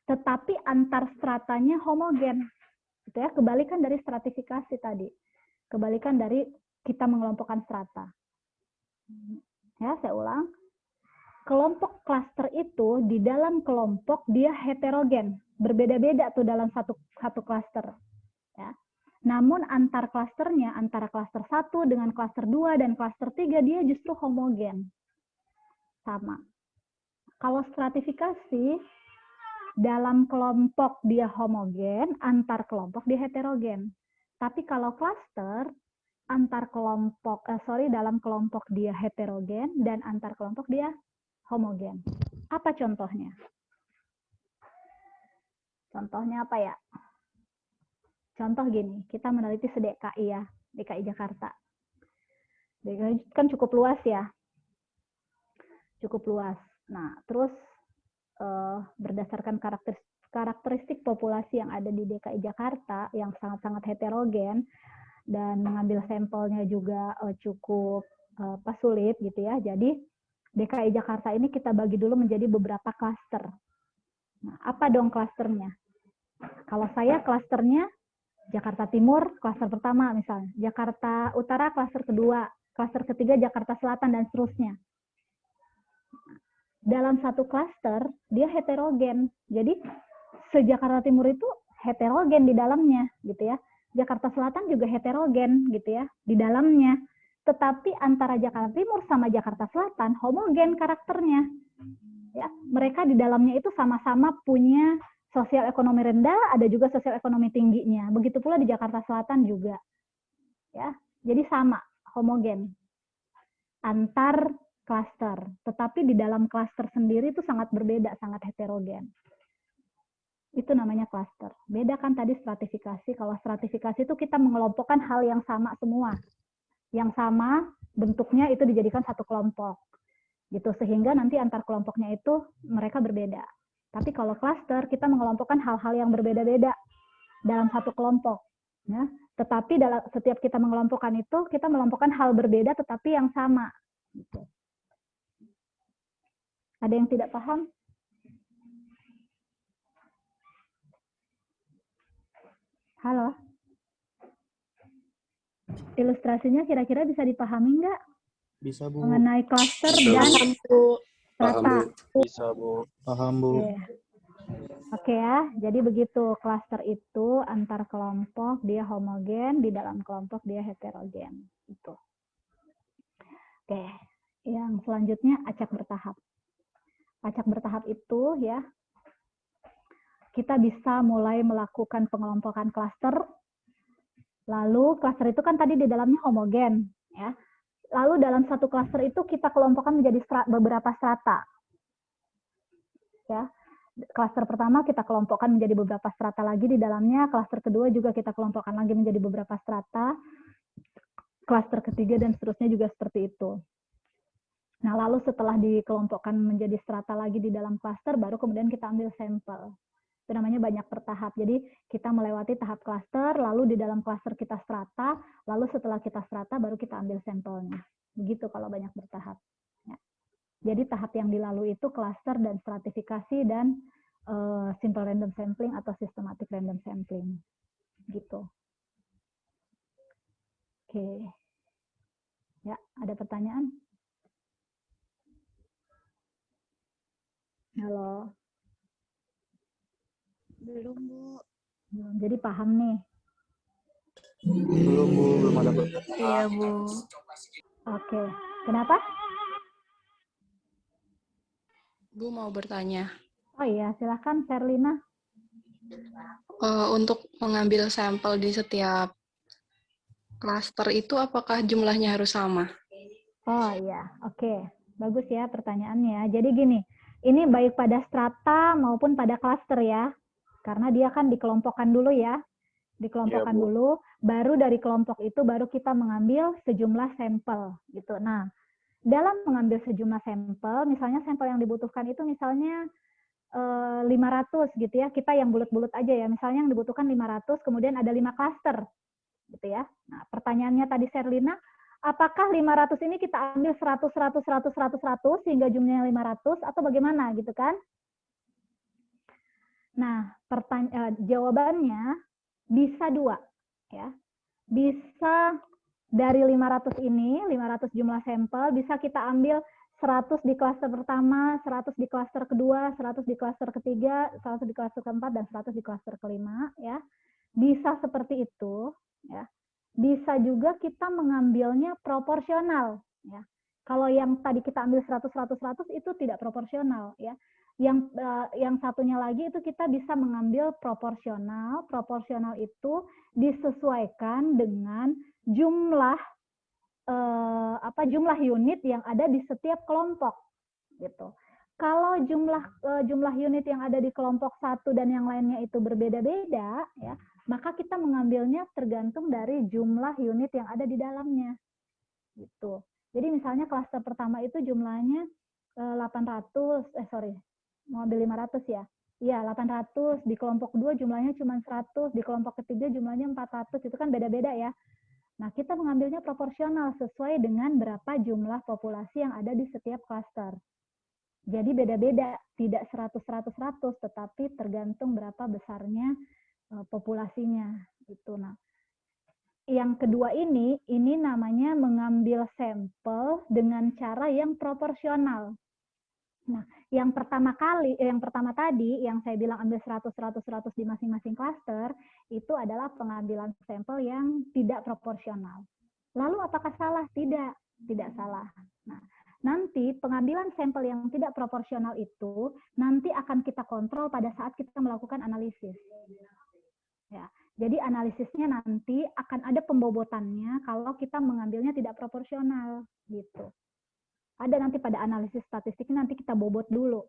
tetapi antar stratanya homogen. Gitu ya, kebalikan dari stratifikasi tadi. Kebalikan dari kita mengelompokkan strata. Ya, saya ulang. Kelompok klaster itu di dalam kelompok dia heterogen, berbeda-beda tuh dalam satu klaster. Ya. Namun antar klasternya, antara klaster 1 dengan klaster 2 dan klaster 3, dia justru homogen. Sama. Kalau stratifikasi, dalam kelompok dia homogen, antar kelompok dia heterogen. Tapi kalau klaster, dalam kelompok dia heterogen dan antar kelompok dia homogen. Apa contohnya? Contohnya apa ya? Contoh gini, kita meneliti DKI ya, DKI Jakarta. DKI kan cukup luas ya, cukup luas. Nah, terus berdasarkan karakteristik populasi yang ada di DKI Jakarta yang sangat-sangat heterogen dan mengambil sampelnya juga cukup sulit gitu ya. Jadi DKI Jakarta ini kita bagi dulu menjadi beberapa klaster. Nah, apa dong klasternya? Kalau saya klasternya Jakarta Timur, klaster pertama misalnya. Jakarta Utara, klaster kedua. Klaster ketiga, Jakarta Selatan, dan seterusnya. Dalam satu klaster, dia heterogen. Jadi, se-Jakarta Timur itu heterogen di dalamnya, gitu ya. Jakarta Selatan juga heterogen, gitu ya, di dalamnya. Tetapi antara Jakarta Timur sama Jakarta Selatan, homogen karakternya. Ya, mereka di dalamnya itu sama-sama punya sosial ekonomi rendah, ada juga sosial ekonomi tingginya. Begitu pula di Jakarta Selatan juga. Ya, jadi sama, homogen. Antar klaster. Tetapi di dalam klaster sendiri itu sangat berbeda, sangat heterogen. Itu namanya klaster. Beda kan tadi stratifikasi. Kalau stratifikasi itu kita mengelompokkan hal yang sama semua. Yang sama, bentuknya itu dijadikan satu kelompok. Gitu, sehingga nanti antar kelompoknya itu mereka berbeda. Tapi kalau klaster, kita mengelompokkan hal-hal yang berbeda-beda dalam satu kelompok. Ya. Tetapi dalam setiap kita mengelompokkan itu, kita mengelompokkan hal berbeda tetapi yang sama. Gitu. Ada yang tidak paham? Halo? Ilustrasinya kira-kira bisa dipahami nggak? Bisa, Bu. Mengenai klaster Bisa, dan Paham, strata. Bu. Bisa, Bu. Paham, Bu. Oke ya, jadi begitu. Klaster itu antar kelompok dia homogen, di dalam kelompok dia heterogen. Itu. Oke, yang selanjutnya acak bertahap. Acak bertahap itu ya, kita bisa mulai melakukan pengelompokan klaster. Lalu klaster itu kan tadi di dalamnya homogen, ya. Lalu dalam satu klaster itu kita kelompokkan menjadi beberapa strata. Ya. Klaster pertama kita kelompokkan menjadi beberapa strata lagi di dalamnya, klaster kedua juga kita kelompokkan lagi menjadi beberapa strata, klaster ketiga dan seterusnya juga seperti itu. Nah, lalu setelah dikelompokkan menjadi strata lagi di dalam klaster, baru kemudian kita ambil sampel. Itu namanya banyak bertahap. Jadi kita melewati tahap klaster, lalu di dalam klaster kita strata, lalu setelah kita strata baru kita ambil sampelnya. Begitu kalau banyak bertahap. Ya. Jadi tahap yang dilalui itu klaster dan stratifikasi dan simple random sampling atau systematic random sampling. Gitu. Oke. Ya, ada pertanyaan? Halo. Belum, Bu. Jadi paham nih. Belum, Bu. Belum ada pertanyaan. Iya, Bu. Oke. Kenapa? Bu mau bertanya. Oh iya, silakan Sherlina. Untuk mengambil sampel di setiap klaster itu apakah jumlahnya harus sama? Oh iya, oke. Bagus ya pertanyaannya. Jadi gini, ini baik pada strata maupun pada klaster ya. Karena dia kan dikelompokkan dulu ya. Dikelompokkan Iya, Bu. dulu, baru dari kelompok itu baru kita mengambil sejumlah sampel gitu. Nah, dalam mengambil sejumlah sampel, misalnya sampel yang dibutuhkan itu misalnya 500 gitu ya. Kita yang bulat-bulat aja ya. Misalnya yang dibutuhkan 500, kemudian ada 5 klaster gitu ya. Nah, pertanyaannya tadi Sherlina, apakah 500 ini kita ambil 100, 100, 100, 100, 100 sehingga jumlahnya 500 atau bagaimana gitu kan? Nah, jawabannya bisa dua, ya. Bisa dari 500 ini, 500 jumlah sampel, bisa kita ambil 100 di klaster pertama, 100 di klaster kedua, 100 di klaster ketiga, 100 di klaster keempat, dan 100 di klaster kelima, ya. Bisa seperti itu, ya. Bisa juga kita mengambilnya proporsional, ya. Kalau yang tadi kita ambil 100, 100, 100 itu tidak proporsional, ya. Yang satunya lagi itu kita bisa mengambil proporsional. Proporsional itu disesuaikan dengan jumlah jumlah unit yang ada di setiap kelompok gitu. Kalau jumlah unit yang ada di kelompok satu dan yang lainnya itu berbeda-beda, ya, maka kita mengambilnya tergantung dari jumlah unit yang ada di dalamnya gitu. Jadi misalnya klaster pertama itu jumlahnya 500 ya. Iya, 800, di kelompok kedua jumlahnya cuma 100, di kelompok ketiga jumlahnya 400, itu kan beda-beda ya. Nah, kita mengambilnya proporsional sesuai dengan berapa jumlah populasi yang ada di setiap klaster. Jadi beda-beda, tidak 100, tetapi tergantung berapa besarnya populasinya. Gitu. Nah, yang kedua ini namanya mengambil sampel dengan cara yang proporsional. Nah, yang pertama tadi yang saya bilang ambil 100 di masing-masing klaster itu adalah pengambilan sampel yang tidak proporsional. Lalu apakah salah? Tidak salah. Nah, nanti pengambilan sampel yang tidak proporsional itu nanti akan kita kontrol pada saat kita melakukan analisis. Ya, jadi analisisnya nanti akan ada pembobotannya kalau kita mengambilnya tidak proporsional gitu. Ada nanti pada analisis statistiknya nanti kita bobot dulu.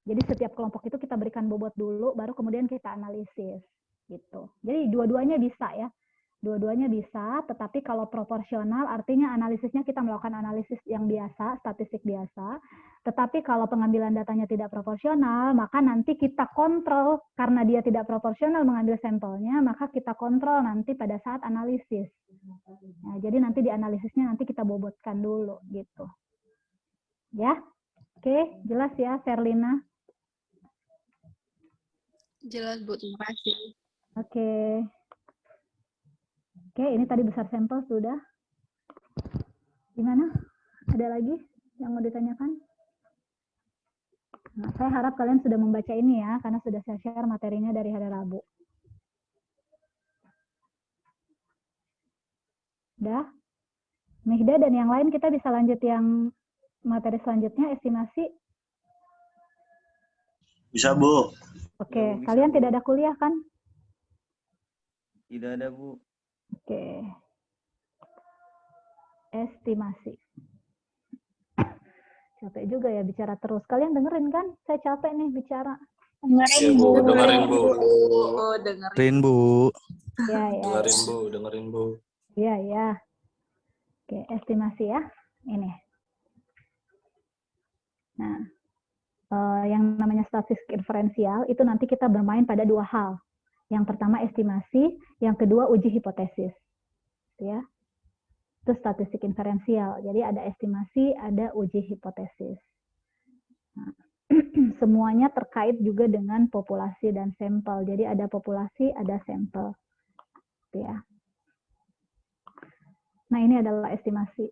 Jadi setiap kelompok itu kita berikan bobot dulu, baru kemudian kita analisis gitu. Jadi dua-duanya bisa ya, dua-duanya bisa. Tetapi kalau proporsional artinya analisisnya kita melakukan analisis yang biasa, statistik biasa. Tetapi kalau pengambilan datanya tidak proporsional, maka nanti kita kontrol karena dia tidak proporsional mengambil sampelnya, maka kita kontrol nanti pada saat analisis. Nah, jadi nanti di analisisnya nanti kita bobotkan dulu gitu. Ya, oke, jelas ya, Sherlina? Jelas, Bu. Terima kasih. Oke. Oke, ini tadi besar sampel sudah. Gimana? Ada lagi yang mau ditanyakan? Nah, saya harap kalian sudah membaca ini ya, karena sudah saya share materinya dari hari Rabu. Udah? Mihda dan yang lain kita bisa lanjut yang materi selanjutnya, estimasi. Bisa, Bu. Oke, Ya, Bu, bisa, kalian Bu. tidak ada kuliah kan? Tidak ada, Bu. Oke. Estimasi. Capek juga ya bicara terus. Kalian dengerin kan? Saya capek nih bicara. Iya, Bu. Dengerin, Bu. Dengerin, Bu. Ya, ya. Dengerin, Bu. Dengerin, Bu. Iya, ya. Oke, estimasi ya. Ini. Nah, yang namanya statistik inferensial itu nanti kita bermain pada dua hal. Yang pertama estimasi, yang kedua uji hipotesis. Ya. Itu statistik inferensial. Jadi ada estimasi, ada uji hipotesis. Nah, semuanya terkait juga dengan populasi dan sampel. Jadi ada populasi, ada sampel. Ya. Nah, ini adalah estimasi.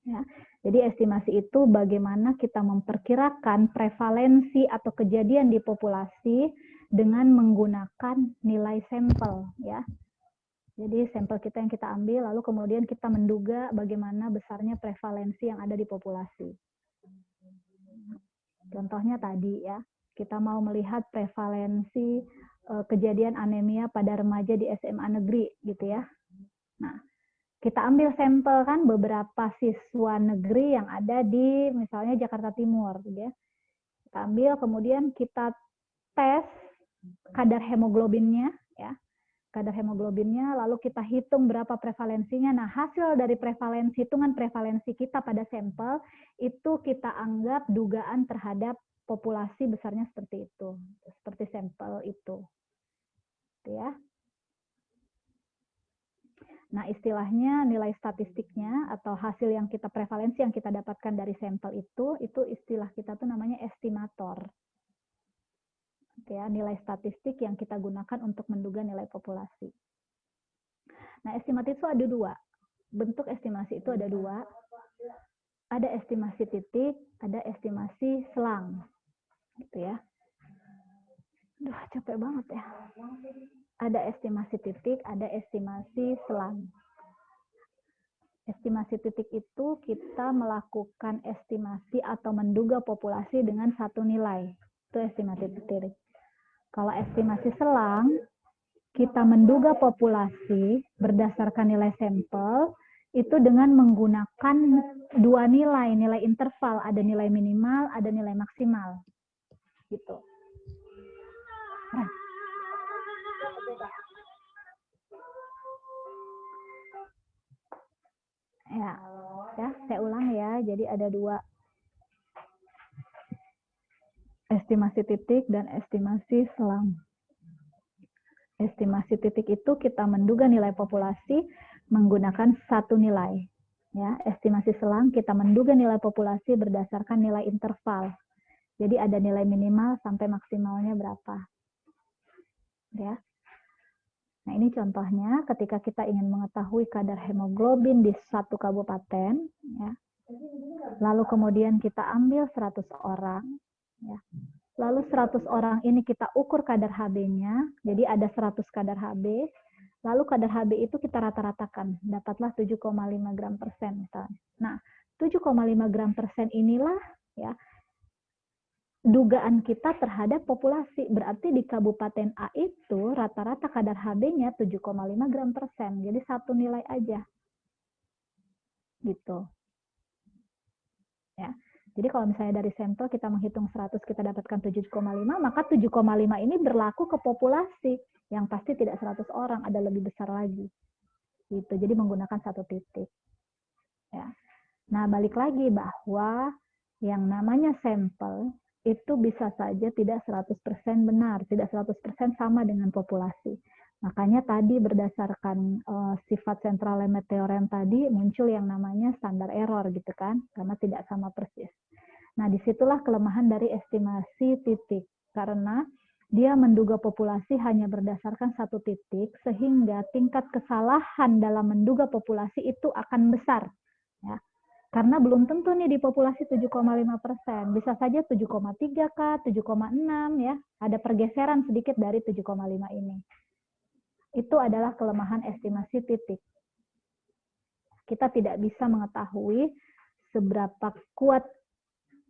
Ya. Jadi estimasi itu bagaimana kita memperkirakan prevalensi atau kejadian di populasi dengan menggunakan nilai sampel, ya. Jadi sampel kita yang kita ambil, lalu kemudian kita menduga bagaimana besarnya prevalensi yang ada di populasi. Contohnya tadi ya, kita mau melihat prevalensi kejadian anemia pada remaja di SMA negeri, gitu ya. Nah, kita ambil sampel kan beberapa siswa negeri yang ada di misalnya Jakarta Timur, gitu ya. Kita ambil, kemudian kita tes kadar hemoglobinnya, ya, kadar hemoglobinnya, lalu kita hitung berapa prevalensinya. Nah, hasil dari hitungan prevalensi kita pada sampel itu kita anggap dugaan terhadap populasi besarnya seperti itu, seperti sampel itu, ya. Nah, istilahnya nilai statistiknya atau hasil yang kita prevalensi yang kita dapatkan dari sampel itu istilah kita tuh namanya estimator. Oke ya, nilai statistik yang kita gunakan untuk menduga nilai populasi. Nah, estimasi itu ada dua. Bentuk estimasi itu ada dua. Ada estimasi titik, ada estimasi selang. Gitu ya. Duh, capek banget ya. Ada estimasi titik, ada estimasi selang. Estimasi titik itu kita melakukan estimasi atau menduga populasi dengan satu nilai. Itu estimasi titik. Kalau estimasi selang, kita menduga populasi berdasarkan nilai sampel itu dengan menggunakan dua nilai, nilai interval, ada nilai minimal, ada nilai maksimal. Gitu. Nah. Ya, saya ulang ya. Jadi ada dua, estimasi titik dan estimasi selang. Estimasi titik itu kita menduga nilai populasi menggunakan satu nilai. Ya, estimasi selang kita menduga nilai populasi berdasarkan nilai interval. Jadi ada nilai minimal sampai maksimalnya berapa. Ya. Nah, ini contohnya ketika kita ingin mengetahui kadar hemoglobin di satu kabupaten, ya. Lalu kemudian kita ambil 100 orang, ya. Lalu 100 orang ini kita ukur kadar Hb-nya, jadi ada 100 kadar Hb, lalu kadar Hb itu kita rata-ratakan, dapatlah 7,5 gram per sen. Nah, 7,5 gram per sen inilah ya dugaan kita terhadap populasi. Berarti di Kabupaten A itu rata-rata kadar Hb-nya 7,5 gram per sen, jadi satu nilai aja. Gitu. Ya. Jadi kalau misalnya dari sampel kita menghitung 100 kita dapatkan 7,5, maka 7,5 ini berlaku ke populasi yang pasti tidak 100 orang, ada lebih besar lagi. Gitu. Jadi menggunakan satu titik. Ya. Nah, balik lagi bahwa yang namanya sampel itu bisa saja tidak 100% benar, tidak 100% sama dengan populasi. Makanya tadi berdasarkan sifat sentral limit teorem tadi muncul yang namanya standar error gitu kan, karena tidak sama persis. Nah, disitulah kelemahan dari estimasi titik, karena dia menduga populasi hanya berdasarkan satu titik, sehingga tingkat kesalahan dalam menduga populasi itu akan besar. Ya. Karena belum tentu nih di populasi 7,5%, bisa saja 7,3 kah, 7,6 ya, ada pergeseran sedikit dari 7,5 ini. Itu adalah kelemahan estimasi titik. Kita tidak bisa mengetahui seberapa kuat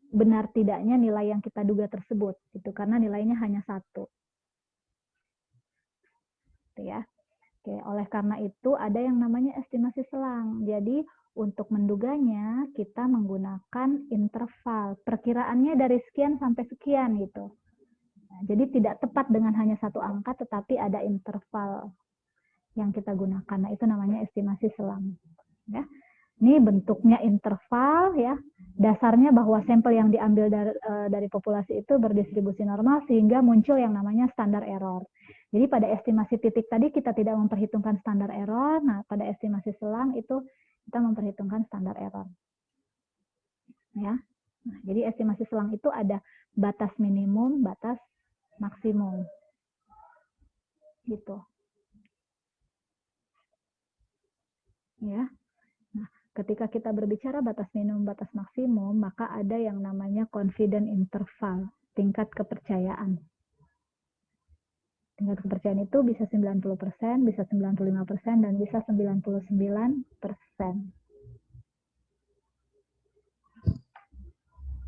benar tidaknya nilai yang kita duga tersebut, itu karena nilainya hanya satu. Gitu ya. Oke, oleh karena itu ada yang namanya estimasi selang. Jadi untuk menduganya kita menggunakan interval. Perkiraannya dari sekian sampai sekian gitu. Nah, jadi tidak tepat dengan hanya satu angka, tetapi ada interval yang kita gunakan. Nah, itu namanya estimasi selang. Ya. Ini bentuknya interval ya. Dasarnya bahwa sampel yang diambil dari populasi itu berdistribusi normal sehingga muncul yang namanya standar error. Jadi pada estimasi titik tadi kita tidak memperhitungkan standar error. Nah, pada estimasi selang itu kita memperhitungkan standar error. Ya. Nah, jadi estimasi selang itu ada batas minimum, batas maksimum. Gitu. Ya. Nah, ketika kita berbicara batas minimum, batas maksimum, maka ada yang namanya confidence interval, tingkat kepercayaan. Tingkat kepercayaan itu bisa 90%, bisa 95%, dan bisa 99%.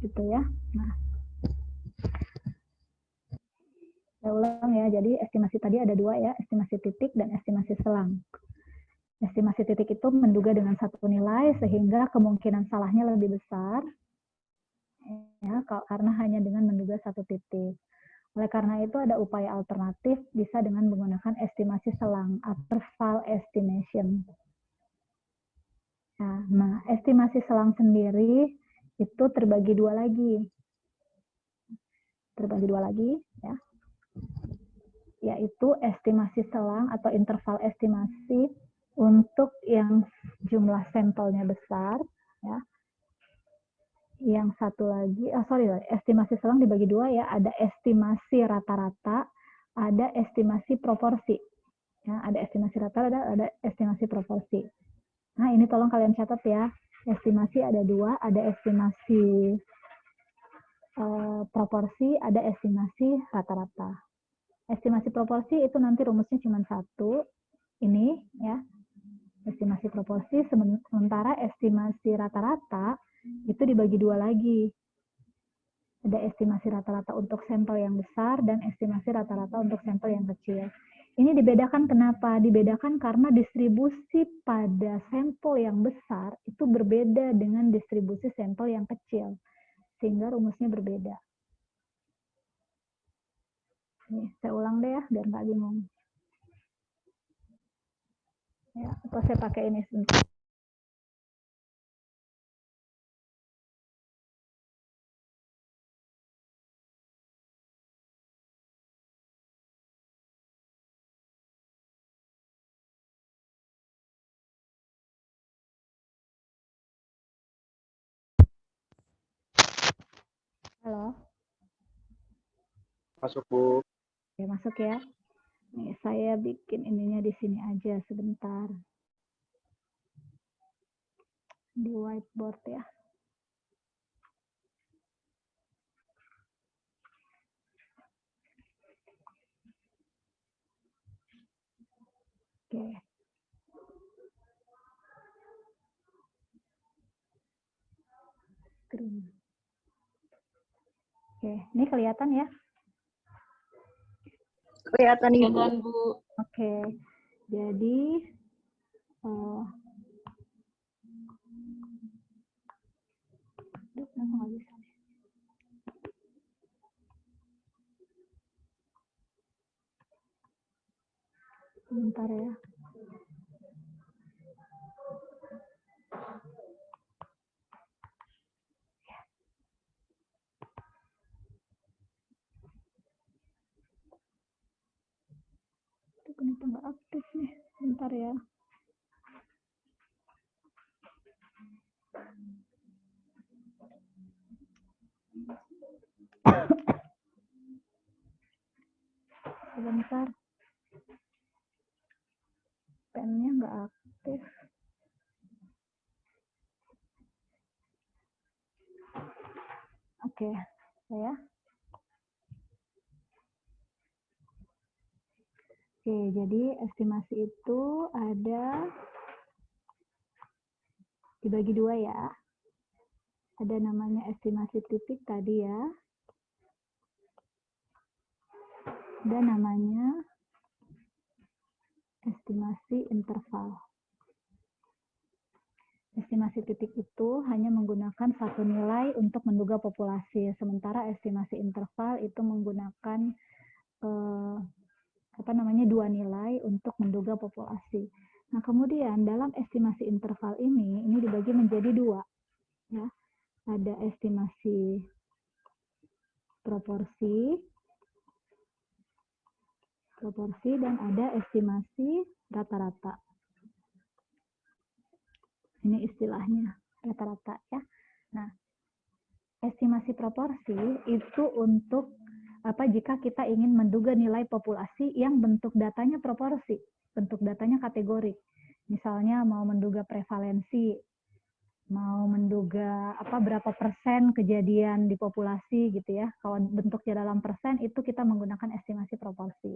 Gitu ya. Nah, saya ulang ya, jadi estimasi tadi ada dua ya, estimasi titik dan estimasi selang. Estimasi titik itu menduga dengan satu nilai sehingga kemungkinan salahnya lebih besar ya, karena hanya dengan menduga satu titik. Oleh karena itu ada upaya alternatif bisa dengan menggunakan estimasi selang, interval estimation. Nah, estimasi selang sendiri itu terbagi dua lagi. Ya. Yaitu estimasi selang atau interval estimasi untuk yang jumlah sampelnya besar, ya. Yang satu lagi, estimasi selang dibagi dua ya, ada estimasi rata-rata, ada estimasi proporsi. Ya, ada estimasi rata-rata, ada estimasi proporsi. Nah, ini tolong kalian catat ya. Estimasi ada dua, ada estimasi proporsi, ada estimasi rata-rata. Estimasi proporsi itu nanti rumusnya cuma satu, ini ya, estimasi proporsi, sementara estimasi rata-rata itu dibagi dua lagi. Ada estimasi rata-rata untuk sampel yang besar dan estimasi rata-rata untuk sampel yang kecil. Ini dibedakan kenapa? Dibedakan karena distribusi pada sampel yang besar itu berbeda dengan distribusi sampel yang kecil. Sehingga rumusnya berbeda. Nih, saya ulang deh ya, biar nggak bingung. Ya, atau saya pakai ini sebentar. Halo? Masuk, Bu. Oke, masuk ya. Nih, saya bikin ininya di sini aja sebentar. Di whiteboard ya. Oke. Screen. Oke, ini kelihatan ya? Kelihatan, Ibu. Kelihatan, Bu. Oke, jadi kenapa nggak bisa? Bentar ya. Itu kenapa nggak aktif nih? Bentar ya. Sebentar. Pennya nggak aktif. Oke, saya. Oke, jadi estimasi itu ada dibagi dua ya. Ada namanya estimasi titik tadi ya. Ada namanya estimasi interval. Estimasi titik itu hanya menggunakan satu nilai untuk menduga populasi, sementara estimasi interval itu menggunakan dua nilai untuk menduga populasi. Nah, kemudian dalam estimasi interval ini dibagi menjadi dua. Ya. Ada estimasi proporsi, dan ada estimasi rata-rata. Ini istilahnya rata-rata ya. Nah, estimasi proporsi itu untuk jika kita ingin menduga nilai populasi yang bentuk datanya proporsi, bentuk datanya kategorik. Misalnya mau menduga prevalensi, mau menduga berapa persen kejadian di populasi gitu ya. Kalau bentuknya dalam persen itu kita menggunakan estimasi proporsi.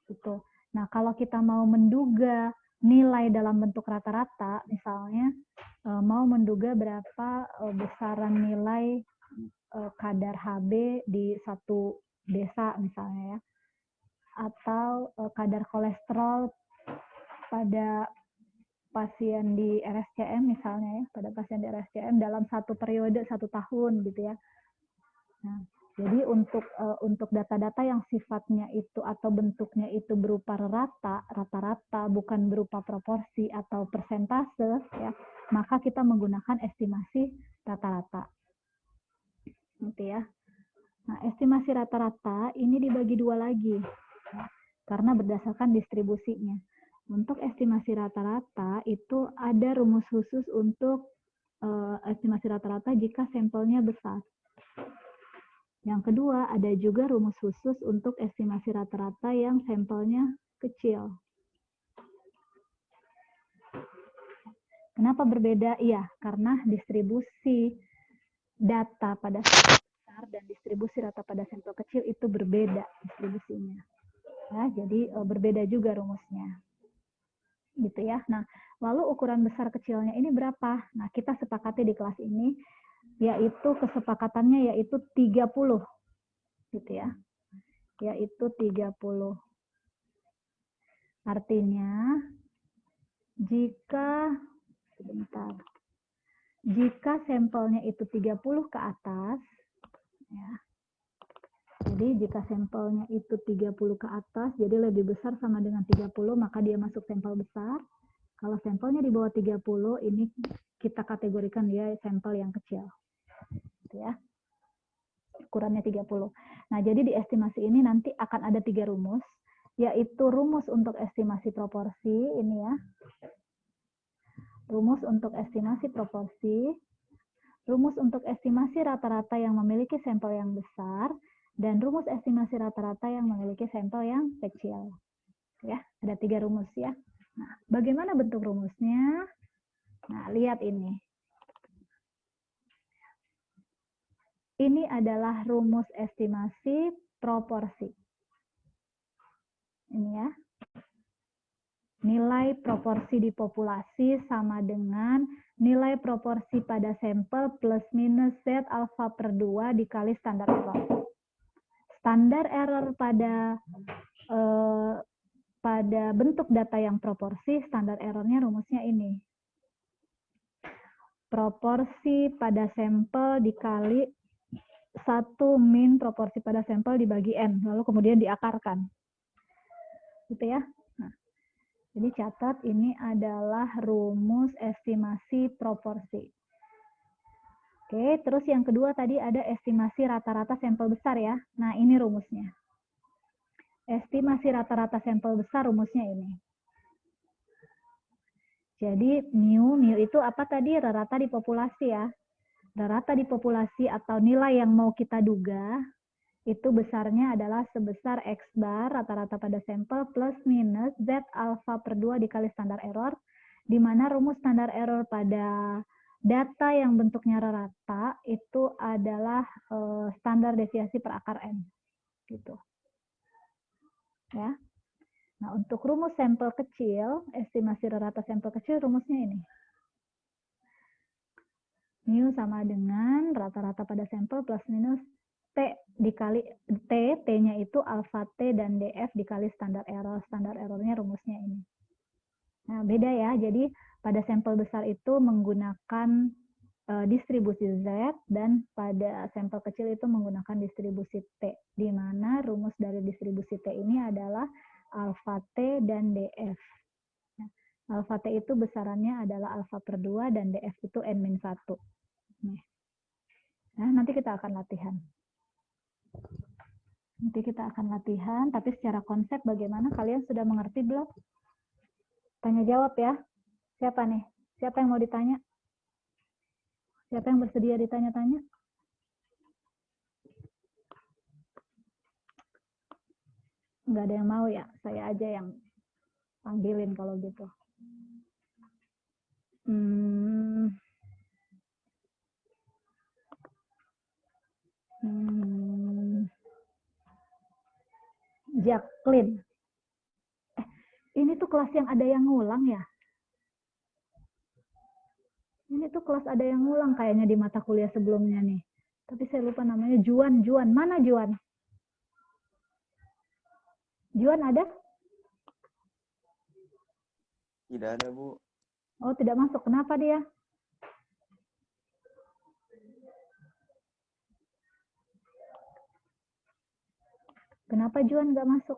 Gitu. Nah, kalau kita mau menduga nilai dalam bentuk rata-rata, misalnya mau menduga berapa besaran nilai kadar HB di satu desa misalnya ya, atau kadar kolesterol pada pasien di RSCM misalnya ya, pada pasien di RSCM dalam satu periode 1 tahun gitu ya. Nah, jadi untuk data-data yang sifatnya itu atau bentuknya itu berupa rata-rata, bukan berupa proporsi atau persentase ya, maka kita menggunakan estimasi rata-rata. Gitu ya. Nah, estimasi rata-rata ini dibagi dua lagi ya, karena berdasarkan distribusinya. Untuk estimasi rata-rata itu ada rumus khusus untuk estimasi rata-rata jika sampelnya besar. Yang kedua, ada juga rumus khusus untuk estimasi rata-rata yang sampelnya kecil. Kenapa berbeda? Iya, karena distribusi data pada sampel besar dan distribusi rata pada sampel kecil itu berbeda distribusinya. Ya, jadi berbeda juga rumusnya. Gitu ya. Nah, lalu ukuran besar kecilnya ini berapa? Nah, kita sepakati di kelas ini, yaitu kesepakatannya yaitu 30. Gitu ya. Yaitu 30. Artinya, jika sampelnya itu 30 ke atas, ya. Jadi jika sampelnya itu 30 ke atas, jadi lebih besar sama dengan 30, maka dia masuk sampel besar. Kalau sampelnya di bawah 30, ini kita kategorikan dia sampel yang kecil. Gitu ya. Ukurannya 30. Nah, jadi di estimasi ini nanti akan ada 3 rumus, yaitu rumus untuk estimasi proporsi, ini ya. Rumus untuk estimasi proporsi, rumus untuk estimasi rata-rata yang memiliki sampel yang besar, dan rumus estimasi rata-rata yang memiliki sampel yang kecil. Ya, ada 3 rumus ya. Nah, bagaimana bentuk rumusnya? Nah, lihat ini. Ini adalah rumus estimasi proporsi. Ini ya. Nilai proporsi di populasi sama dengan nilai proporsi pada sampel plus minus Z alfa per 2 dikali standar error. Standar error pada bentuk data yang proporsi, standar errornya rumusnya ini. Proporsi pada sampel dikali 1 min proporsi pada sampel dibagi N, lalu kemudian diakarkan. Gitu ya. Nah, jadi catat, ini adalah rumus estimasi proporsi. Oke, terus yang kedua tadi ada estimasi rata-rata sampel besar ya. Nah, ini rumusnya. Estimasi rata-rata sampel besar rumusnya ini. Jadi mu itu apa tadi? Rata di populasi ya. Rata di populasi atau nilai yang mau kita duga itu besarnya adalah sebesar X bar rata-rata pada sampel plus minus Z alfa per 2 dikali standar error, di mana rumus standar error pada data yang bentuknya rata itu adalah standar deviasi per akar N. Gitu. Ya. Nah, untuk rumus sampel kecil, estimasi rata sampel kecil, rumusnya ini. Mu sama dengan rata-rata pada sampel plus minus T dikali T, T-nya itu alfa T dan DF dikali standar error. Standar errornya rumusnya ini. Nah, beda ya. Jadi, pada sampel besar itu menggunakan distribusi Z, dan pada sampel kecil itu menggunakan distribusi T, di mana rumus dari distribusi T ini adalah alfa T dan DF. Nah, alfa T itu besarannya adalah alfa per 2 dan DF itu N-1. Nah, nanti kita akan latihan. Tapi secara konsep bagaimana? Kalian sudah mengerti belum? Tanya jawab ya. Siapa nih? Siapa yang mau ditanya? Siapa yang bersedia ditanya-tanya? Nggak ada yang mau ya? Saya aja yang panggilin kalau gitu. Jacqueline. Ini tuh kelas yang ada yang ngulang ya? Ini tuh kelas ada yang ngulang kayaknya di mata kuliah sebelumnya nih. Tapi saya lupa namanya. Juan. Mana Juan? Juan ada? Tidak ada, Bu. Oh, tidak masuk. Kenapa dia? Kenapa Juan nggak masuk?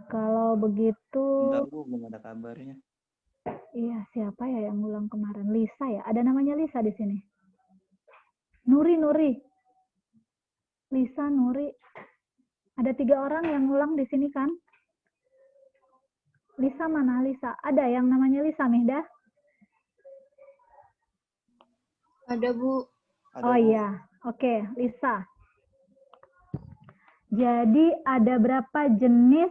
Kalau begitu... Enggak, Bu. Belum ada kabarnya. Iya, siapa ya yang ngulang kemarin? Lisa ya? Ada namanya Lisa di sini. Nuri. Lisa, Nuri. Ada 3 orang yang ngulang di sini kan? Lisa mana Lisa? Ada yang namanya Lisa, Mihda? Ada, Bu. Ada, Oh Bu. iya, oke, Lisa. Jadi ada berapa jenis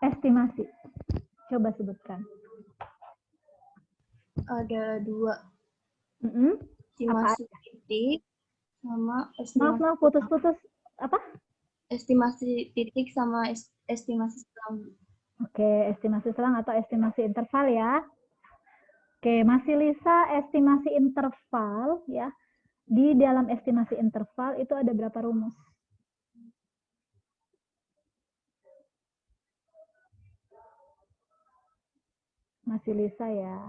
estimasi? Coba sebutkan. Ada 2. Mm-mm. Estimasi titik sama Maaf, putus-putus. Apa? estimasi titik sama estimasi selang. Oke, estimasi selang atau estimasi interval ya. Oke, masih Lisa, estimasi interval ya. Di dalam estimasi interval itu ada berapa rumus? Masih Lisa ya.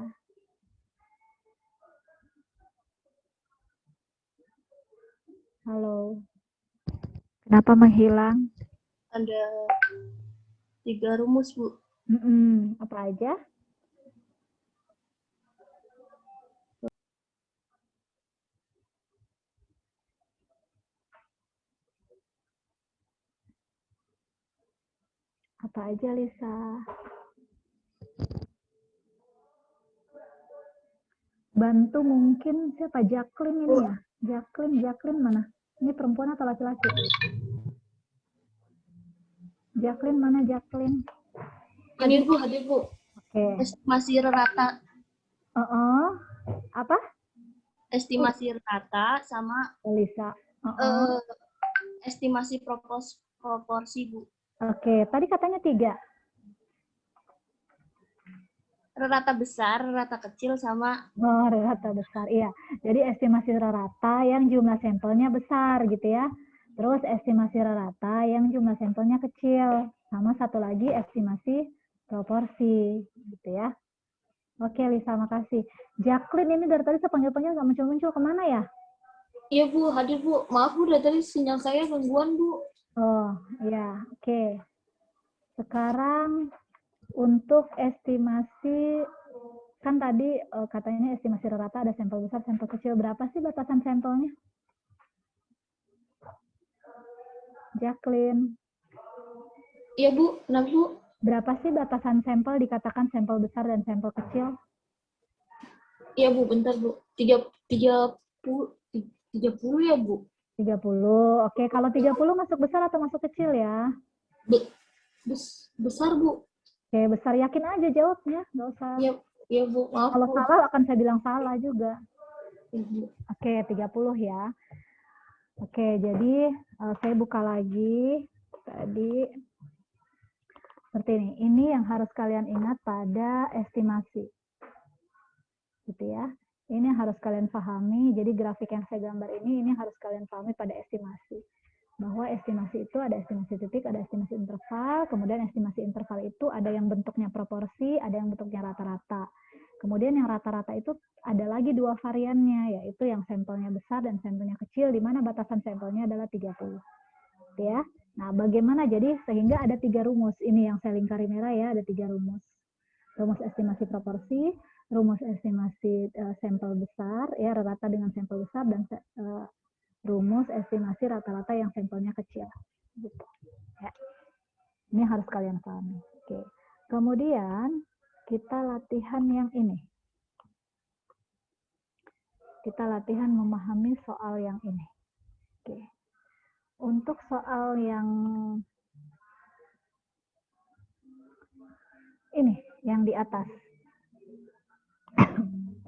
Halo. Kenapa menghilang? Ada 3 rumus, Bu. Apa aja? Apa aja, Lisa? Bantu mungkin siapa? Jacqueline ini ya? Jacqueline mana? Ini perempuan atau laki-laki? Jacqueline mana Jacqueline? Hadir, Bu, hadir, Bu. Oke. Estimasi rata. Apa? Estimasi rata sama Lisa. estimasi proporsi, Bu. Oke, tadi katanya 3. Rata besar, rata kecil, sama Oh, rata besar. Iya. Jadi estimasi rata yang jumlah sampelnya besar gitu ya. Terus estimasi rata yang jumlah sampelnya kecil. Sama satu lagi estimasi proporsi gitu ya. Oke, Lisa, makasih. Jacqueline ini dari tadi saya panggil-panggil nggak muncul-muncul. Kemana ya? Iya, Bu, hadir, Bu. Maaf, Bu, dari tadi sinyal saya gangguan, Bu. Oh, iya. Oke. Sekarang untuk estimasi, kan tadi katanya estimasi rata ada sampel besar, sampel kecil. Berapa sih batasan sampelnya? Jacqueline. Iya, Bu. Kenapa, Bu? Berapa sih batasan sampel dikatakan sampel besar dan sampel kecil? Iya, Bu. Bentar, Bu. 30 ya, Bu? 30. Oke, kalau 30 masuk besar atau masuk kecil ya? Besar, Bu. Oke, besar. Yakin aja jawabnya. Nggak usah. Iya, Bu. Maaf, Kalau Bu. salah akan saya bilang salah juga. Iya, Bu. Oke, 30 ya. Oke, jadi saya buka lagi. Tadi seperti ini. Ini yang harus kalian ingat pada estimasi. Gitu ya. Ini yang harus kalian pahami. Jadi grafik yang saya gambar ini harus kalian pahami pada estimasi. Bahwa estimasi itu ada estimasi titik, ada estimasi interval. Kemudian estimasi interval itu ada yang bentuknya proporsi, ada yang bentuknya rata-rata. Kemudian yang rata-rata itu ada lagi 2 variannya, yaitu yang sampelnya besar dan sampelnya kecil, di mana batasan sampelnya adalah 30. Ya. Nah, bagaimana jadi sehingga ada 3 rumus. Ini yang saya lingkari merah ya, ada 3 rumus. Rumus estimasi proporsi, rumus estimasi sampel besar, ya rata dengan sampel besar, dan rumus estimasi rata-rata yang sampelnya kecil. Gitu. Ya. Ini harus kalian pahami. Oke. Kemudian kita latihan yang ini. Kita latihan memahami soal yang ini. Oke. Untuk soal yang ini, yang di atas.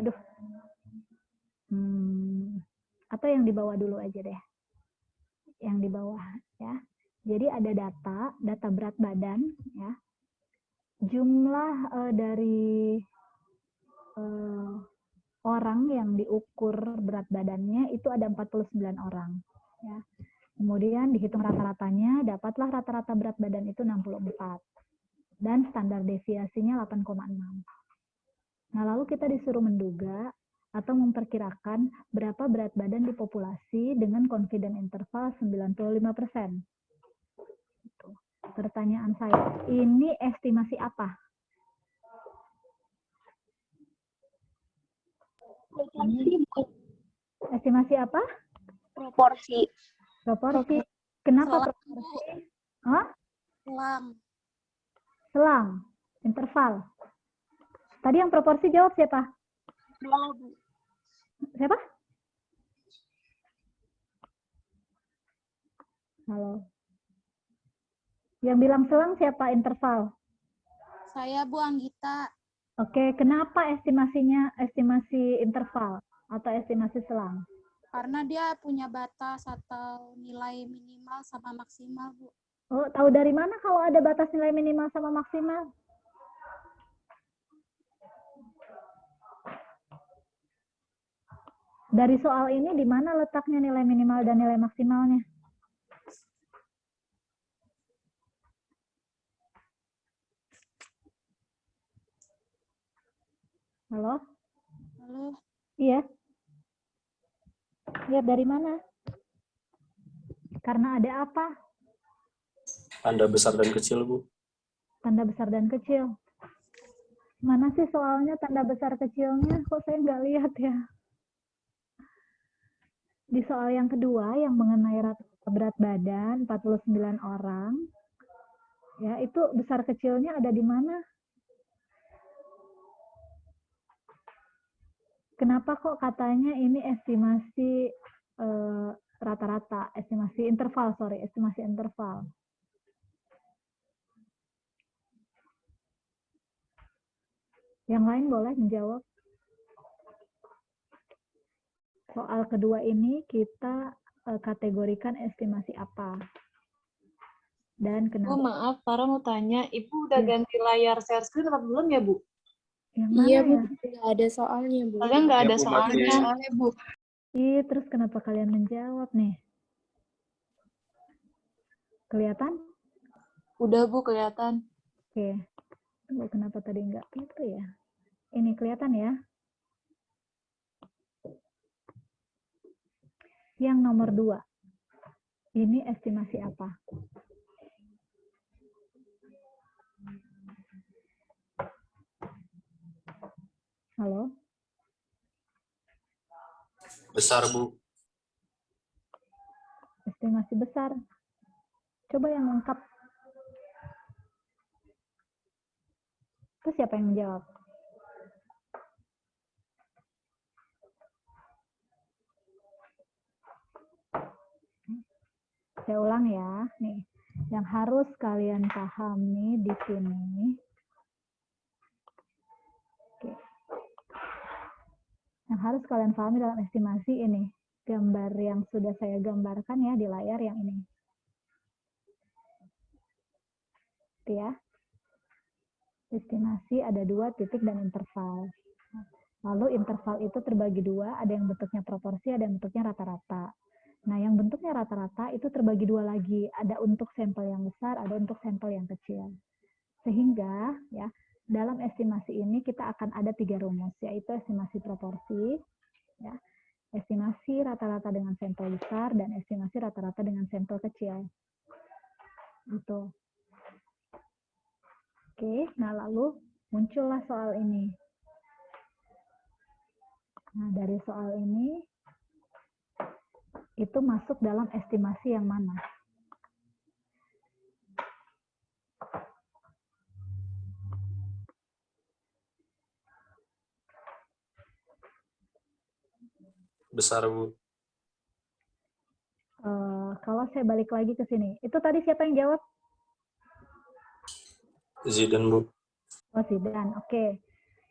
Aduh. Atau yang di bawah dulu aja deh. Yang di bawah ya. Jadi ada data berat badan ya. Jumlah dari orang yang diukur berat badannya itu ada 49 orang ya. Kemudian dihitung rata-ratanya, dapatlah rata-rata berat badan itu 64 dan standar deviasinya 8,6. Nah, lalu kita disuruh menduga atau memperkirakan berapa berat badan di populasi dengan confidence interval 95%. Pertanyaan saya, ini estimasi apa? Estimasi apa? Proporsi. Kenapa proporsi? Hah? Selang. Selang, interval. Tadi yang proporsi jawab siapa? Siapa? Halo. Yang bilang selang siapa? Interval. Saya Bu Anggita. Oke, kenapa estimasi interval atau estimasi selang? Karena dia punya batas atau nilai minimal sama maksimal, Bu. Oh, tahu dari mana kalau ada batas nilai minimal sama maksimal? Dari soal ini di mana letaknya nilai minimal dan nilai maksimalnya? Halo? Halo. Iya. Lihat dari mana? Karena ada apa? Tanda besar dan kecil, Bu. Tanda besar dan kecil. Mana sih soalnya tanda besar kecilnya? Kok saya nggak lihat ya? Di soal yang kedua, yang mengenai rata berat badan 49 orang, ya itu besar kecilnya ada di mana? Kenapa kok katanya ini estimasi rata-rata, estimasi interval. Yang lain boleh menjawab. Soal kedua ini kita kategorikan estimasi apa? Dan kenapa? Bu, maaf, Farah mau tanya, Ibu udah Ya. ganti layar share screen apa belum ya, Bu? Yang mana Iya, Bu, ya? nggak ada soalnya, Bu. Soalnya nggak ada Bu, soalnya. Soalnya, Bu. Ih, terus kenapa kalian menjawab nih? Kelihatan? Udah, Bu, kelihatan. Oke. Tunggu, kenapa tadi nggak itu ya? Ini kelihatan ya? Yang nomor 2. Ini estimasi apa? Halo? Besar, Bu. Estimasi besar. Coba yang lengkap. Terus siapa yang menjawab? Saya ulang ya. Nih, yang harus kalian pahami di sini. Oke. Yang harus kalian pahami dalam estimasi ini. Gambar yang sudah saya gambarkan ya di layar yang ini. Oke ya. Estimasi ada 2 titik dan interval. Lalu interval itu terbagi 2, ada yang bentuknya proporsi, ada yang bentuknya rata-rata. Nah, yang bentuknya rata-rata itu terbagi 2 lagi, ada untuk sampel yang besar, ada untuk sampel yang kecil. Sehingga ya, dalam estimasi ini kita akan ada 3 rumus, yaitu estimasi proporsi, ya, estimasi rata-rata dengan sampel besar, dan estimasi rata-rata dengan sampel kecil. Gitu. Oke, nah lalu muncullah soal ini. Nah, dari soal ini, itu masuk dalam estimasi yang mana? Besar, Bu. Kalau saya balik lagi ke sini, itu tadi siapa yang jawab? Zidan, Bu. Oh, Zidan. Oke.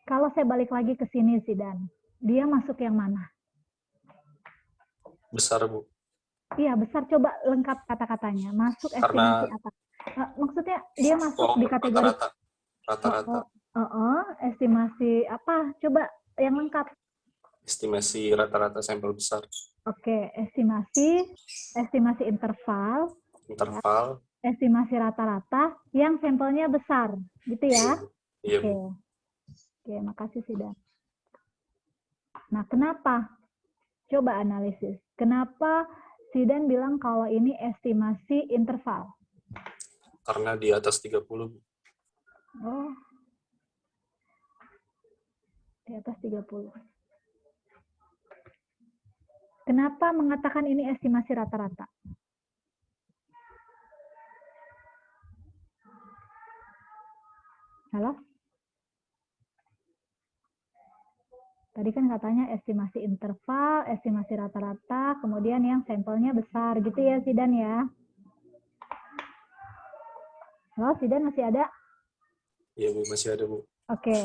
Kalau saya balik lagi ke sini, Zidan, dia masuk yang mana? Besar, Bu. Iya, besar. Coba lengkap kata-katanya. Masuk Karena- estimasi apa? Maksudnya dia masuk di kategori rata-rata. Rata-rata. Estimasi apa? Coba yang lengkap. Estimasi rata-rata sampel besar. Oke, estimasi interval, Interval. estimasi rata-rata yang sampelnya besar, gitu ya? Iya, Oke. Bu. Oke, makasih Sidan. Nah, kenapa? Coba analisis. Kenapa Sidan bilang kalau ini estimasi interval? Karena di atas 30, Bu. Oh. Di atas 30. Kenapa mengatakan ini estimasi rata-rata? Halo? Tadi kan katanya estimasi interval, estimasi rata-rata, kemudian yang sampelnya besar gitu ya, Sidan ya. Halo, Sidan masih ada? Iya, Bu. Masih ada, Bu. Oke.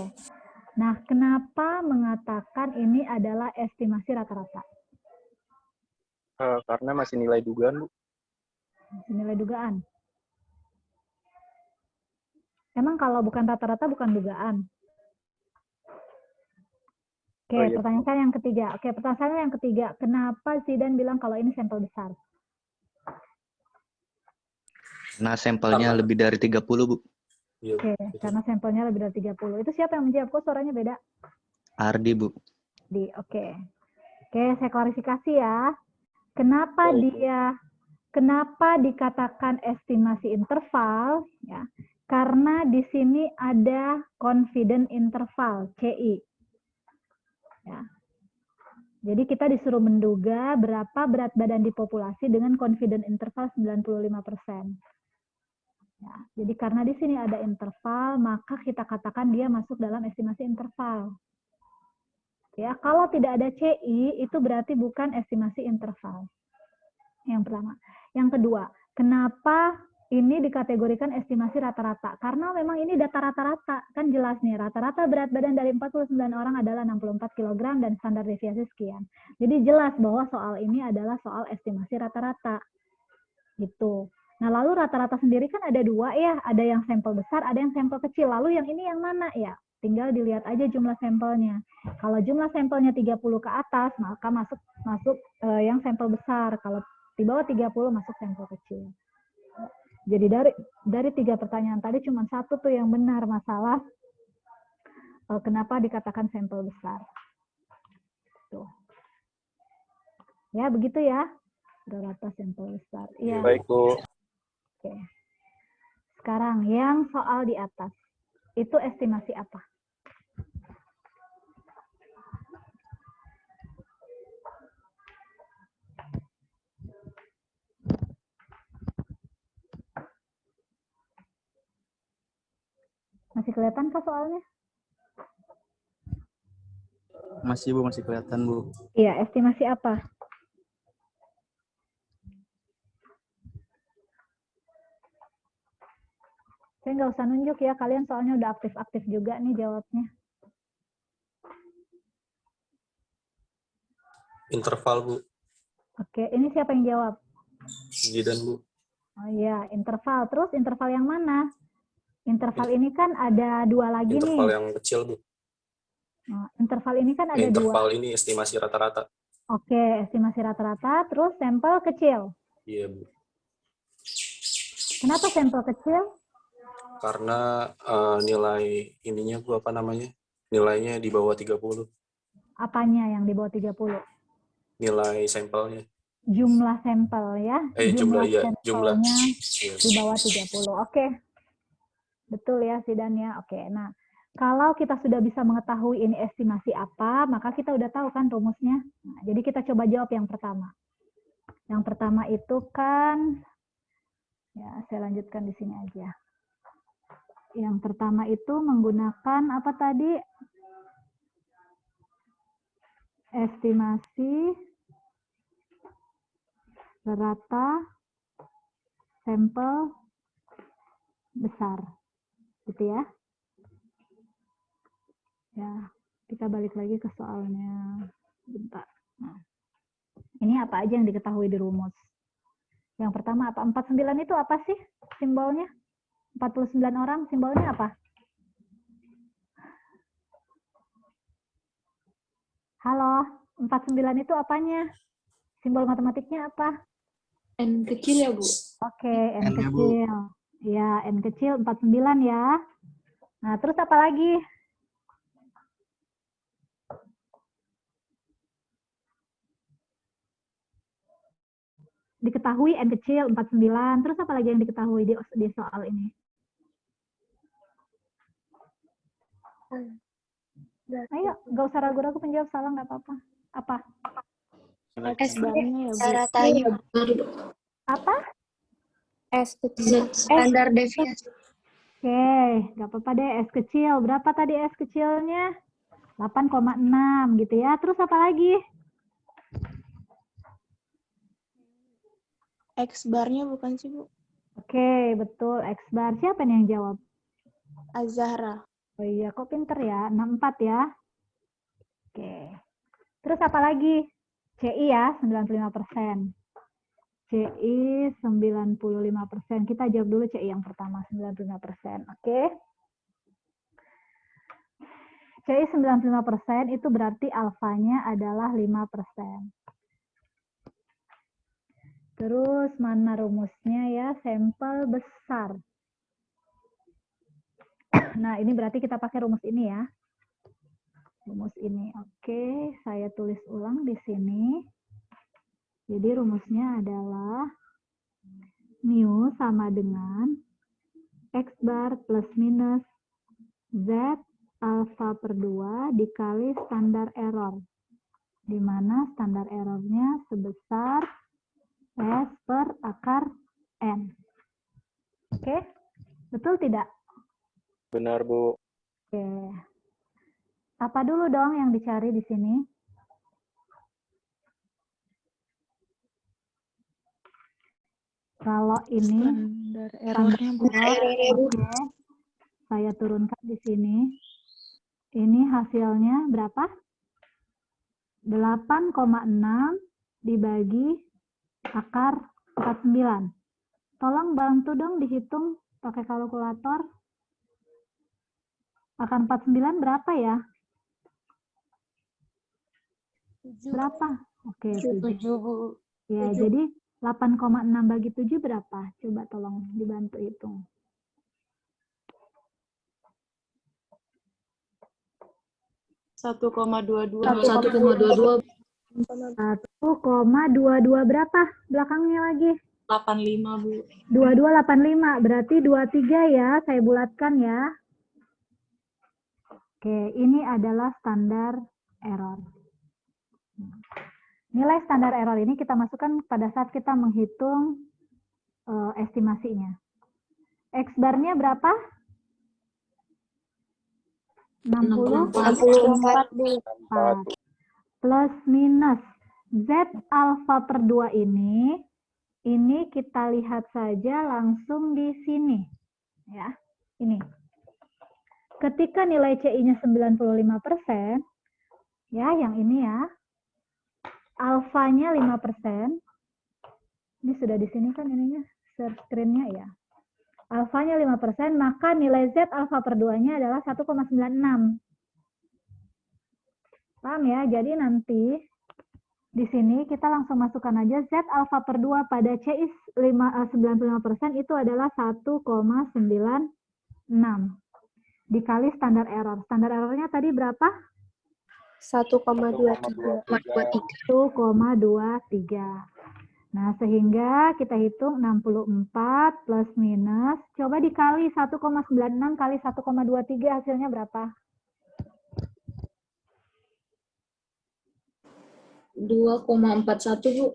Nah, kenapa mengatakan ini adalah estimasi rata-rata? Karena masih nilai dugaan, Bu. Nilai dugaan. Emang kalau bukan rata-rata bukan dugaan? Oke, Oh, iya. pertanyaan saya yang ketiga. Oke, pertanyaan saya yang ketiga. Kenapa Zidan bilang kalau ini sampel besar? Nah, sampelnya Karena- lebih dari 30, Bu. Iya, Bu. Oke, karena sampelnya lebih dari 30. Itu siapa yang menjawab? Kok suaranya beda? Ardi, Bu. Oke. Oke, saya klarifikasi ya. Kenapa kenapa dikatakan estimasi interval? Ya, karena di sini ada confident interval, CI. Ya. Jadi kita disuruh menduga berapa berat badan di populasi dengan confident interval 95%. Ya, jadi karena di sini ada interval, maka kita katakan dia masuk dalam estimasi interval. Ya, kalau tidak ada CI, itu berarti bukan estimasi interval. Yang pertama. Yang kedua, kenapa ini dikategorikan estimasi rata-rata? Karena memang ini data rata-rata, kan jelas nih, rata-rata berat badan dari 49 orang adalah 64 kg dan standar deviasi sekian. Jadi jelas bahwa soal ini adalah soal estimasi rata-rata. Gitu. Nah, lalu rata-rata sendiri kan ada dua ya, ada yang sampel besar, ada yang sampel kecil. Lalu yang ini yang mana ya? Tinggal dilihat aja jumlah sampelnya. Kalau jumlah sampelnya 30 ke atas, maka masuk yang sampel besar. Kalau di bawah 30 masuk sampel kecil. Jadi dari 3 pertanyaan tadi cuma satu tuh yang benar, masalah kenapa dikatakan sampel besar. Tuh. Ya, begitu ya. Rata sampel besar. Iya. Baik, Bu. Oke. Sekarang yang soal di atas. Itu estimasi apa? Masih kelihatan kah soalnya? Masih, Bu. Masih kelihatan, Bu. Iya, estimasi apa? Saya nggak usah nunjuk ya, kalian soalnya udah aktif-aktif juga nih jawabnya. Interval, Bu. Oke, ini siapa yang jawab? Zidan, Bu. Oh iya, interval. Terus interval yang mana? Interval ini kan ada dua lagi Interval nih. yang kecil, Bu. Oh, interval ini kan ada Interval dua. ini estimasi rata-rata. Oke, estimasi rata-rata, terus sampel kecil. Iya, Bu. Kenapa sampel kecil? Karena nilai ininya, Bu, apa namanya? Nilainya di bawah 30. Apanya yang di bawah 30? Nilai sampelnya. Jumlah sampel ya. Jumlah, iya. Jumlah. sampelnya Iya. di bawah 30. Oke. Betul ya, Sidan ya. Oke, nah kalau kita sudah bisa mengetahui ini estimasi apa, maka kita udah tahu kan rumusnya. Nah, jadi kita coba jawab yang pertama. Yang pertama itu kan, ya saya lanjutkan di sini aja. Yang pertama itu menggunakan apa tadi? Estimasi rata sampel besar. Gitu ya. Ya, kita balik lagi ke soalnya. Bentar. Nah, ini apa aja yang diketahui di rumus? Yang pertama apa? 49 itu apa sih simbolnya? 49 orang simbolnya apa? Halo, 49 itu apanya? Simbol matematiknya apa? N kecil ya, Bu? Oke, N N-nya, Bu. kecil. Ya, N kecil 49 ya. Nah, terus apa lagi? Diketahui N kecil 49. Terus apa lagi yang diketahui di soal ini? Ayo, nggak usah ragu-ragu penjawab salah, nggak apa-apa. Apa? S bannya ya, Bu. Ratanya. Apa? S kecil. Standar deviasi. Oke, nggak apa-apa deh. S kecil. Berapa tadi S kecilnya? 8,6 gitu ya. Terus apa lagi? X barnya bukan sih, Bu? Oke, betul. X bar. Siapa nih yang jawab? Azahra. Oh iya, kok pinter ya? 64 ya. Oke. Terus apa lagi? CI ya, 95%. CI 95%. Kita jawab dulu CI yang pertama, 95%. Oke. CI 95% itu berarti alfanya adalah 5%. Terus mana rumusnya ya? Sampel besar. Nah, ini berarti kita pakai rumus ini ya. Rumus ini. Oke, saya tulis ulang di sini. Jadi rumusnya adalah mu sama dengan X bar plus minus Z alfa per 2 dikali standar error. Di mana standar errornya sebesar S per akar N. Oke, betul tidak? Benar, Bu. Oke. Apa dulu dong yang dicari di sini? Kalau ini Standar errornya, Bu. oke. Saya turunkan di sini. Ini hasilnya berapa? 8,6 dibagi akar 49. Tolong bantu dong dihitung pakai kalkulator. Akar 49 berapa ya? Berapa? Oke, 7. Bu. Ya, 7. jadi 8,6 bagi 7 berapa? Coba tolong dibantu hitung. 1,22. 1,22 berapa? Belakangnya lagi. 85, Bu. 2285, berarti 23 ya, saya bulatkan ya. Oke, ini adalah standar error. Nilai standar error ini kita masukkan pada saat kita menghitung estimasinya. X barnya berapa? 64, Bu. 64. Plus minus Z alfa per 2 ini kita lihat saja langsung di sini. Ya, ini. Ketika nilai CI-nya 95%, ya yang ini ya, alfanya 5%, ini sudah di sini kan ininya, share screen-nya ya. Alfanya 5%, maka nilai Z alfa per 2-nya adalah 1,96. Paham ya? Jadi nanti di sini kita langsung masukkan aja Z alfa per 2 pada CI 95% itu adalah 1,96 dikali standar error. Standar errornya tadi berapa? 1,23. 1,23. Nah, sehingga kita hitung 64 plus minus. Coba dikali 1,96 kali 1,23 hasilnya berapa? 2,41, Bu.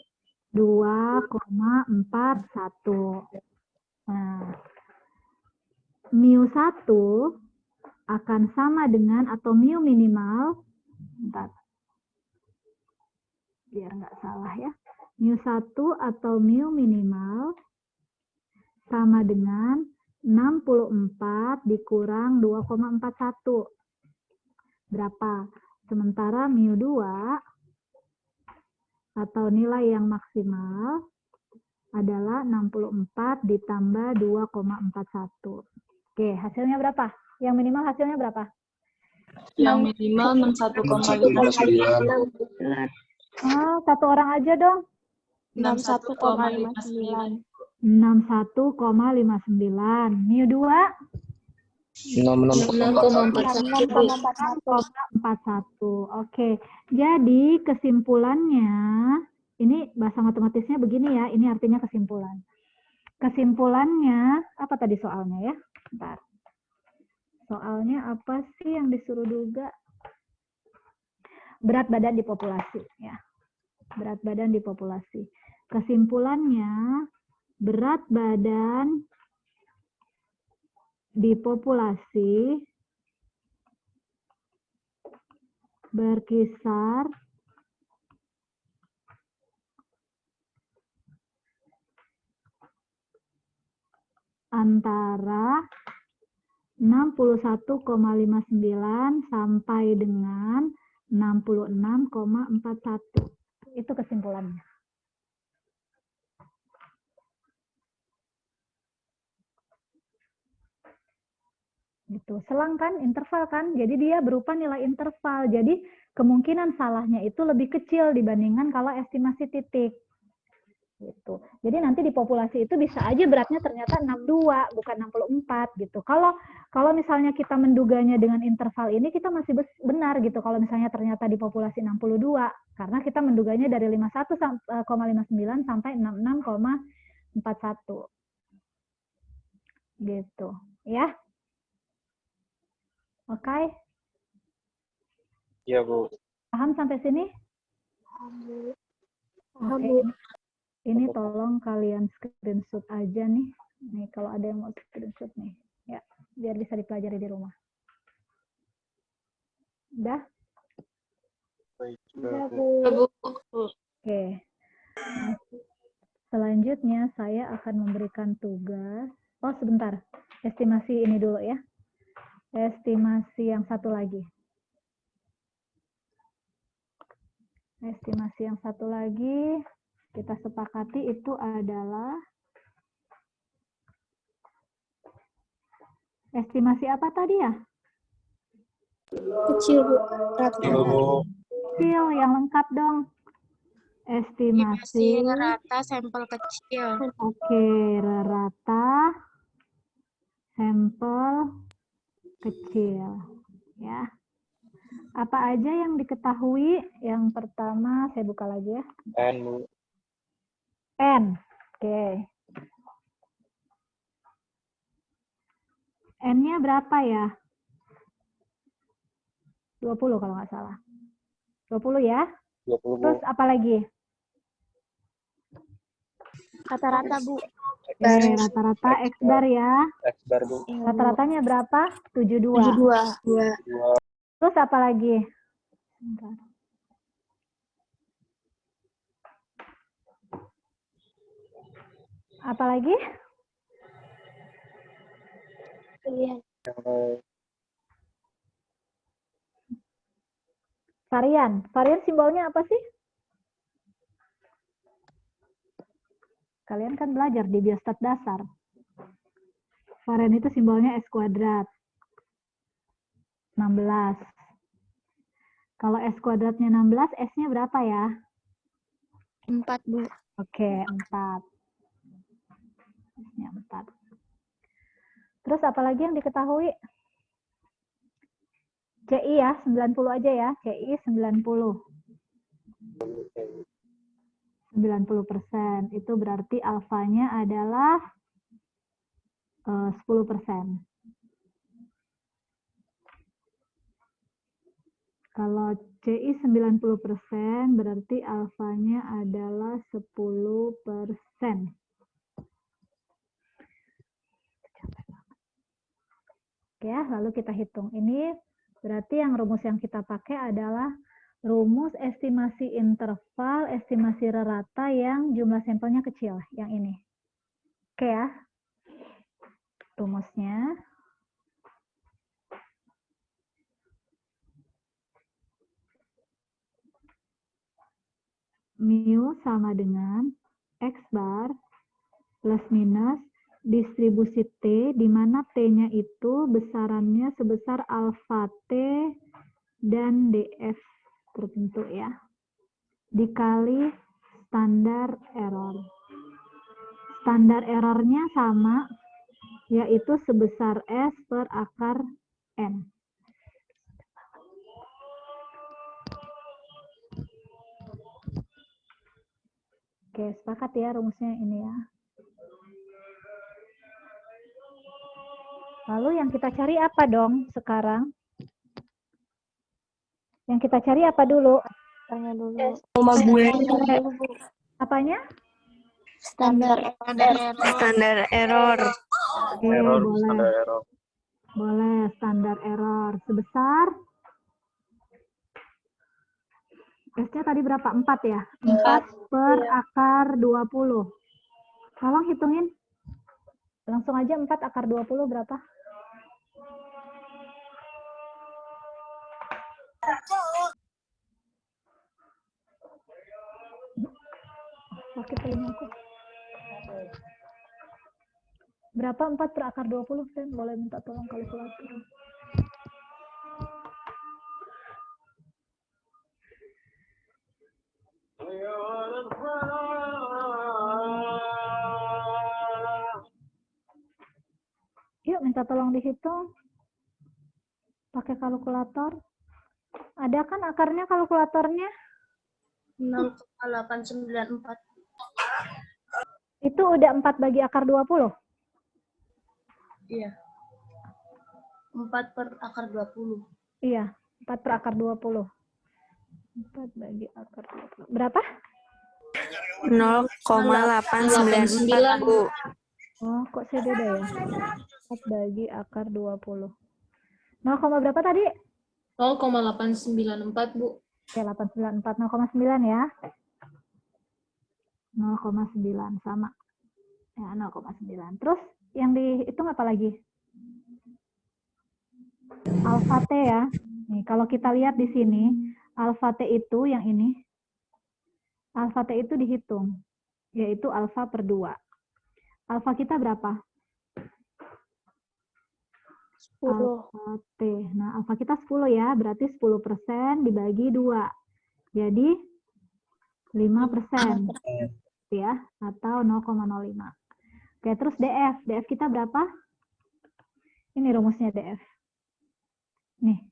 2,41. Nah, mu 1 akan sama dengan atau mu minimal, bentar, biar nggak salah ya. Mu 1 atau mu minimal sama dengan 64 dikurang 2,41. Berapa? Sementara mu 2 atau nilai yang maksimal adalah 64 ditambah 2,41. Oke, hasilnya berapa? Yang minimal hasilnya berapa? Yang minimal 61,59. Oh, satu orang aja dong. 61,59. 61,59. Mu 2? 6,41. Oke, jadi kesimpulannya, ini bahasa matematisnya begini ya, ini artinya kesimpulan. Kesimpulannya, apa tadi soalnya ya? Bentar. Soalnya apa sih yang disuruh duga? Berat badan di populasi. Ya. Berat badan di populasi. Kesimpulannya, berat badan di populasi berkisar antara 61,59 sampai dengan 66,41. Itu kesimpulannya. Gitu. Selang kan, interval kan, jadi dia berupa nilai interval. Jadi kemungkinan salahnya itu lebih kecil dibandingkan kalau estimasi titik. Gitu. Jadi nanti di populasi itu bisa aja beratnya ternyata 62 bukan 64 gitu. Kalau misalnya kita menduganya dengan interval ini kita masih benar gitu. Kalau misalnya ternyata di populasi 62 karena kita menduganya dari 51,59 sampai 66,41. Gitu, ya. Oke. Iya, Bu. Paham sampai sini? Oke. Ini tolong kalian screenshot aja nih. Nih kalau ada yang mau screenshot nih. Ya, biar bisa dipelajari di rumah. Udah? Oke. Nah, selanjutnya saya akan memberikan tugas. Oh, sebentar. Estimasi ini dulu ya. Estimasi yang satu lagi. Estimasi yang satu lagi kita sepakati itu adalah estimasi apa tadi ya? Kecil, Bu. Rata. Kecil, yang lengkap dong. Estimasi rata sampel kecil. Oke, rata sampel kecil. Ya. Apa aja yang diketahui? Yang pertama, saya buka lagi ya. N, Bu. N. Oke. N-nya berapa ya? 20 kalau nggak salah. 20 ya. 20, Bu. Terus apa lagi? Rata-rata, Bu. Oke, rata-rata X bar ya. X bar, Bu. Rata-ratanya berapa? 72. 72. 2. Terus apa lagi? Bentar. Apa lagi? Varian. Varian simbolnya apa sih? Kalian kan belajar di biostat dasar. Varian itu simbolnya S kuadrat. 16. Kalau S kuadratnya 16, S-nya berapa ya? 4, Bu. Oke, 4. S-nya 4. Terus apa lagi yang diketahui? CI ya, 90 aja ya. CI 90. 90%. Itu berarti alfanya adalah 10%. Kalau CI 90% berarti alfanya adalah 10%. Oke, lalu kita hitung. Ini berarti yang rumus yang kita pakai adalah rumus estimasi interval, estimasi rata yang jumlah sampelnya kecil, yang ini. Oke ya. Rumusnya. Mu sama dengan X bar plus minus distribusi T, di mana T-nya itu besarannya sebesar alfa T dan DF tertentu ya, dikali standar error. Standar errornya sama, yaitu sebesar S per akar N. Oke, sepakat ya rumusnya ini ya. Lalu yang kita cari apa dong sekarang? Yang kita cari apa dulu? Tanya dulu. Apanya? Standar error. Oke, boleh. Standar error. Boleh, standar error. Sebesar? S-nya tadi berapa? 4 ya? 4 per akar 20. Tolong hitungin. Langsung aja 4 akar 20 berapa? Sakit telingaku. Berapa 4 per akar 20, Sen? Boleh minta tolong kalkulator. Yuk, minta tolong dihitung. Pakai kalkulator. Ada kan akarnya kalkulatornya? 0,894. Itu udah 4 bagi akar 20? Iya. 4 per akar 20. Iya, 4 per akar 20. 4 bagi akar 20. Berapa? 0,894, Bu. Oh, kok saya beda ya? 4 bagi akar 20. 0, berapa tadi? 0,894, Bu. Oke, 894. 0,9 ya. 0,9 sama. Ya, 0,9. Terus yang dihitung apa lagi? Alfa T ya. Nih, kalau kita lihat di sini, alfa T itu yang ini. Alfa T itu dihitung, yaitu alfa per 2. Alfa kita berapa? 10. Alfa T. Nah, alfa kita 10 ya, berarti 10% dibagi 2. Jadi 5%. Ya, atau 0,05. Oke, terus DF. DF kita berapa? Ini rumusnya DF. Nih.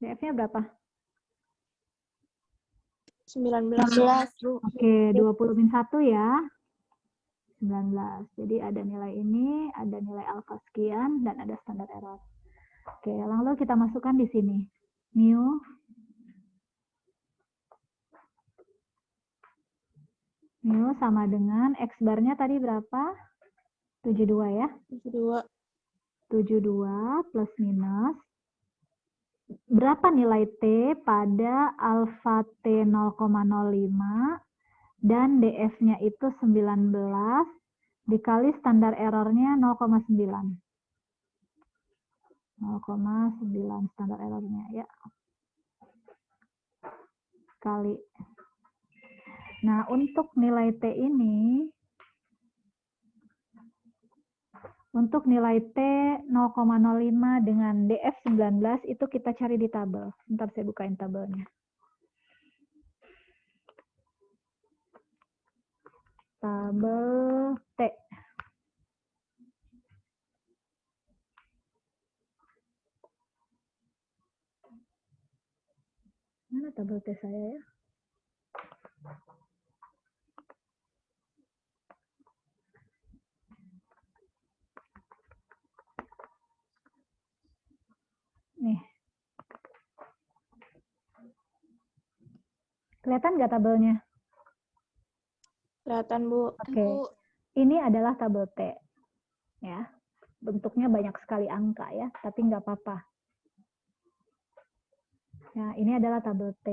DF-nya berapa? 19, Bu. Oke, 20 min 1 ya. 19. Jadi ada nilai ini, ada nilai alfa sekian, dan ada standar error. Oke, lalu kita masukkan di sini. Mu sama dengan X bar-nya tadi berapa? 72 ya? 72. 72 plus minus. Berapa nilai T pada alfa T 0,05 dan DF-nya itu 19 dikali standar errornya 0,9. 0,9 standar errornya ya. Kali. Nah, untuk nilai T ini, untuk nilai T 0,05 dengan DF 19 itu kita cari di tabel. Bentar saya bukain tabelnya. Tabel T. Mana tabel T saya ya? Nih. Kelihatan nggak tabelnya? Kelihatan, Bu. Oke. Ini adalah tabel T. Ya. Bentuknya banyak sekali angka ya, tapi nggak apa-apa. Ya, ini adalah tabel T.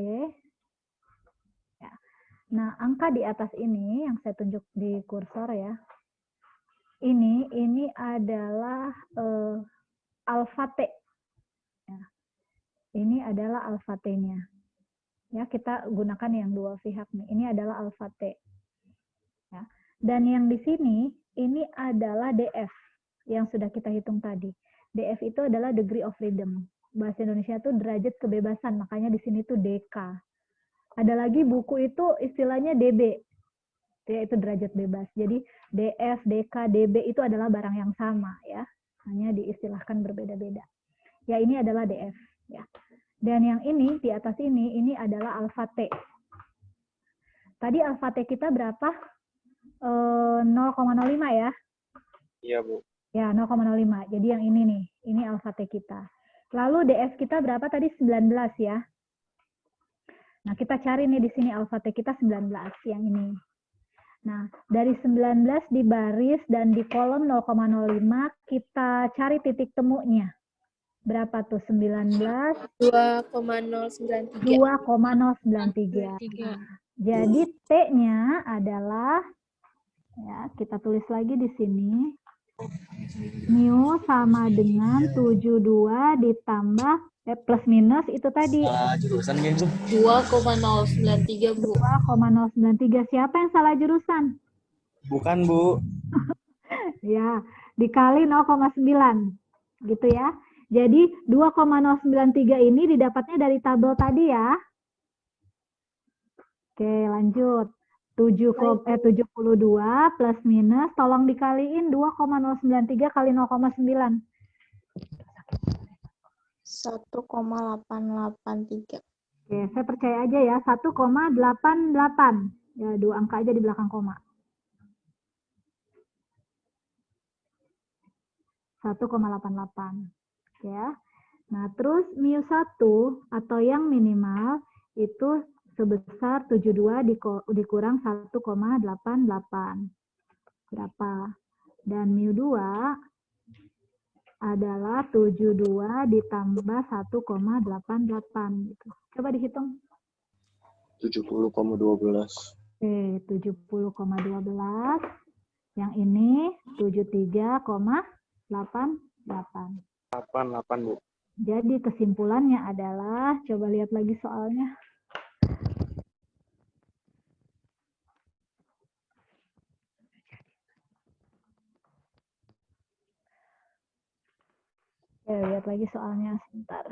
Ya. Nah, angka di atas ini yang saya tunjuk di kursor ya. Ini adalah alfa T. Ya. Ini adalah alfa T-nya. Ya, kita gunakan yang dua pihak nih. Ini adalah alfa T. Ya. Dan yang di sini, ini adalah DF yang sudah kita hitung tadi. DF itu adalah degree of freedom. Bahasa Indonesia itu derajat kebebasan, makanya di sini tuh DK. Ada lagi buku itu istilahnya DB, yaitu derajat bebas. Jadi DF, DK, DB itu adalah barang yang sama ya, hanya diistilahkan berbeda-beda. Ya, ini adalah DF ya. Dan yang ini di atas ini adalah alfa T. Tadi alfa T kita berapa? 0,05 ya? Iya, Bu. Ya, 0,05. Jadi yang ini nih, ini alfa T kita. Lalu DF kita berapa tadi? 19 ya. Nah, kita cari nih di sini alfa T kita 19 yang ini. Nah, dari 19 di baris dan di kolom 0,05 kita cari titik temunya. Berapa tuh 19? 2,093. 2,093. Jadi T-nya adalah, ya kita tulis lagi di sini, mu sama dengan 72 ditambah plus minus itu tadi 2,093 Bu. 2,093. Siapa yang salah jurusan? Bukan, Bu. Ya, dikali 0,9 gitu ya. Jadi 2,093 ini didapatnya dari tabel tadi ya. Oke, lanjut. 72 plus minus, tolong dikaliin 2,093 kali 0,9. 1,883. Oke, saya percaya aja ya, 1,88. Ya, 2 angka aja di belakang koma. 1,88. Oke ya. Nah, terus mu 1 atau yang minimal itu sebesar 72 dikurang 1,88. Berapa? Dan mu 2 adalah 72 ditambah 1,88 gitu. Coba dihitung. 70,12. Oke, 70,12. Yang ini 73,88. 88, Bu. Jadi kesimpulannya adalah, coba lihat lagi soalnya. Ya, lihat lagi soalnya sebentar.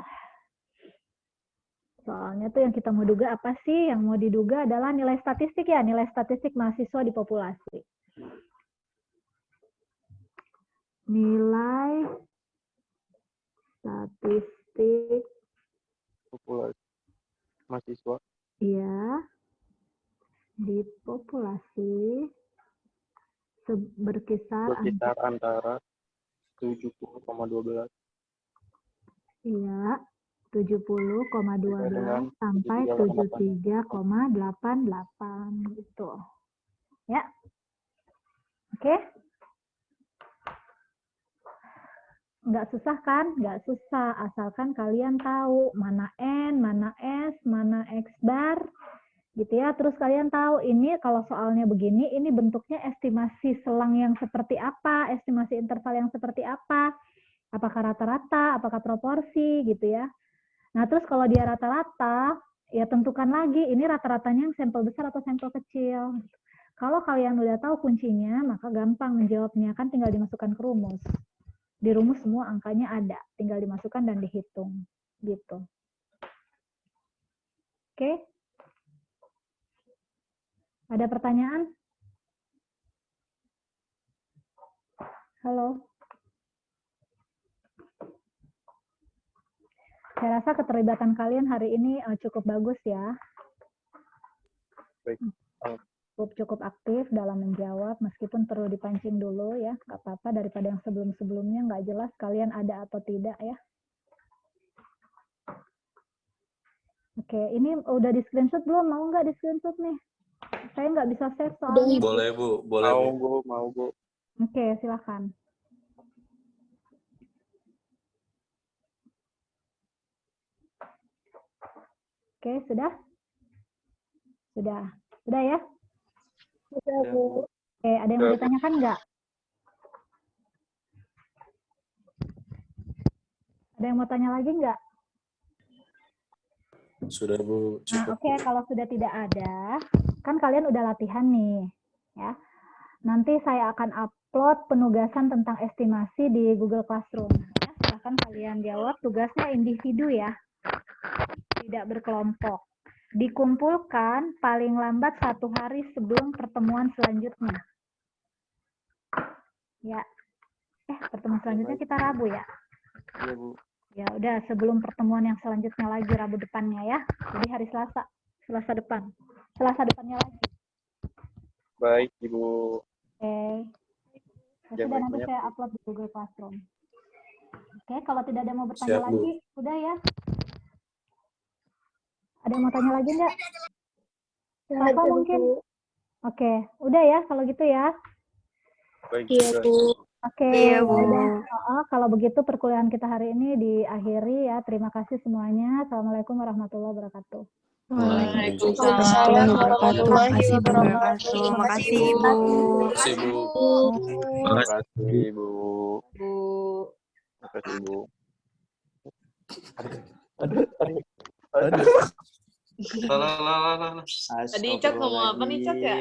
Soalnya tuh yang kita mau duga apa sih? Yang mau diduga adalah nilai statistik ya, nilai statistik mahasiswa di populasi. Nilai statistik Populasi mahasiswa. ya di populasi berkisar Antara 70,12 iya 70,12 sampai 73,88 gitu. Ya. Oke. Nggak susah kan? Nggak susah, asalkan kalian tahu mana N, mana S, mana X bar, gitu ya. Terus kalian tahu ini kalau soalnya begini, ini bentuknya estimasi selang yang seperti apa, estimasi interval yang seperti apa, apakah rata-rata, apakah proporsi, gitu ya. Nah, terus kalau dia rata-rata, ya tentukan lagi, ini rata-ratanya yang sampel besar atau sampel kecil. Kalau kalian udah tahu kuncinya, maka gampang menjawabnya, kan tinggal dimasukkan ke rumus. Di rumus semua angkanya ada, tinggal dimasukkan dan dihitung, gitu. Oke? Ada pertanyaan? Halo? Saya rasa keterlibatan kalian hari ini cukup bagus ya. Baik. Cukup aktif dalam menjawab, meskipun perlu dipancing dulu ya, nggak apa-apa, daripada yang sebelum-sebelumnya nggak jelas kalian ada atau tidak ya. Oke, ini udah di screenshot belum? Mau nggak di screenshot nih? Saya nggak bisa save soalnya. Boleh, Bu. Boleh, Mau, Bu. Bu. Mau, Bu. Oke, silakan. Oke, sudah? Sudah. Sudah ya? Sudah, Bu. Oke, ada yang mau ditanyakan nggak? Ada yang mau tanya lagi nggak? Sudah, Bu. Nah, oke, kalau sudah tidak ada, kan kalian udah latihan nih, ya. Nanti saya akan upload penugasan tentang estimasi di Google Classroom. Ya. Silahkan kalian jawab, tugasnya individu ya, tidak berkelompok. Dikumpulkan paling lambat 1 hari sebelum pertemuan selanjutnya. Ya, pertemuan selanjutnya kita Rabu ya. Iya, Bu. Ya udah, sebelum pertemuan yang selanjutnya lagi Rabu depannya ya. Jadi hari Selasa, Selasa depannya lagi. Baik, Ibu. Oke. Ya sudah, nanti saya upload di Google Classroom. Oke, kalau tidak ada mau bertanya Siap, Bu. lagi, udah ya. Ada yang mau tanya lagi nggak? Siapa mungkin? Oke, udah ya kalau gitu ya. Baik, Iya, juga. Bu. Oke, Iya, Bu. udah. Kalau begitu perkuliahan kita hari ini diakhiri ya. Terima kasih semuanya. Assalamualaikum warahmatullahi wabarakatuh. Waalaikumsalam warahmatullahi wabarakatuh. Makasih, Bu. Makasih, Bu. Terima kasih, Bu. Bu. Terima kasih, Bu. Lah. Tadi Cak ngomong apa nih, Cak ya?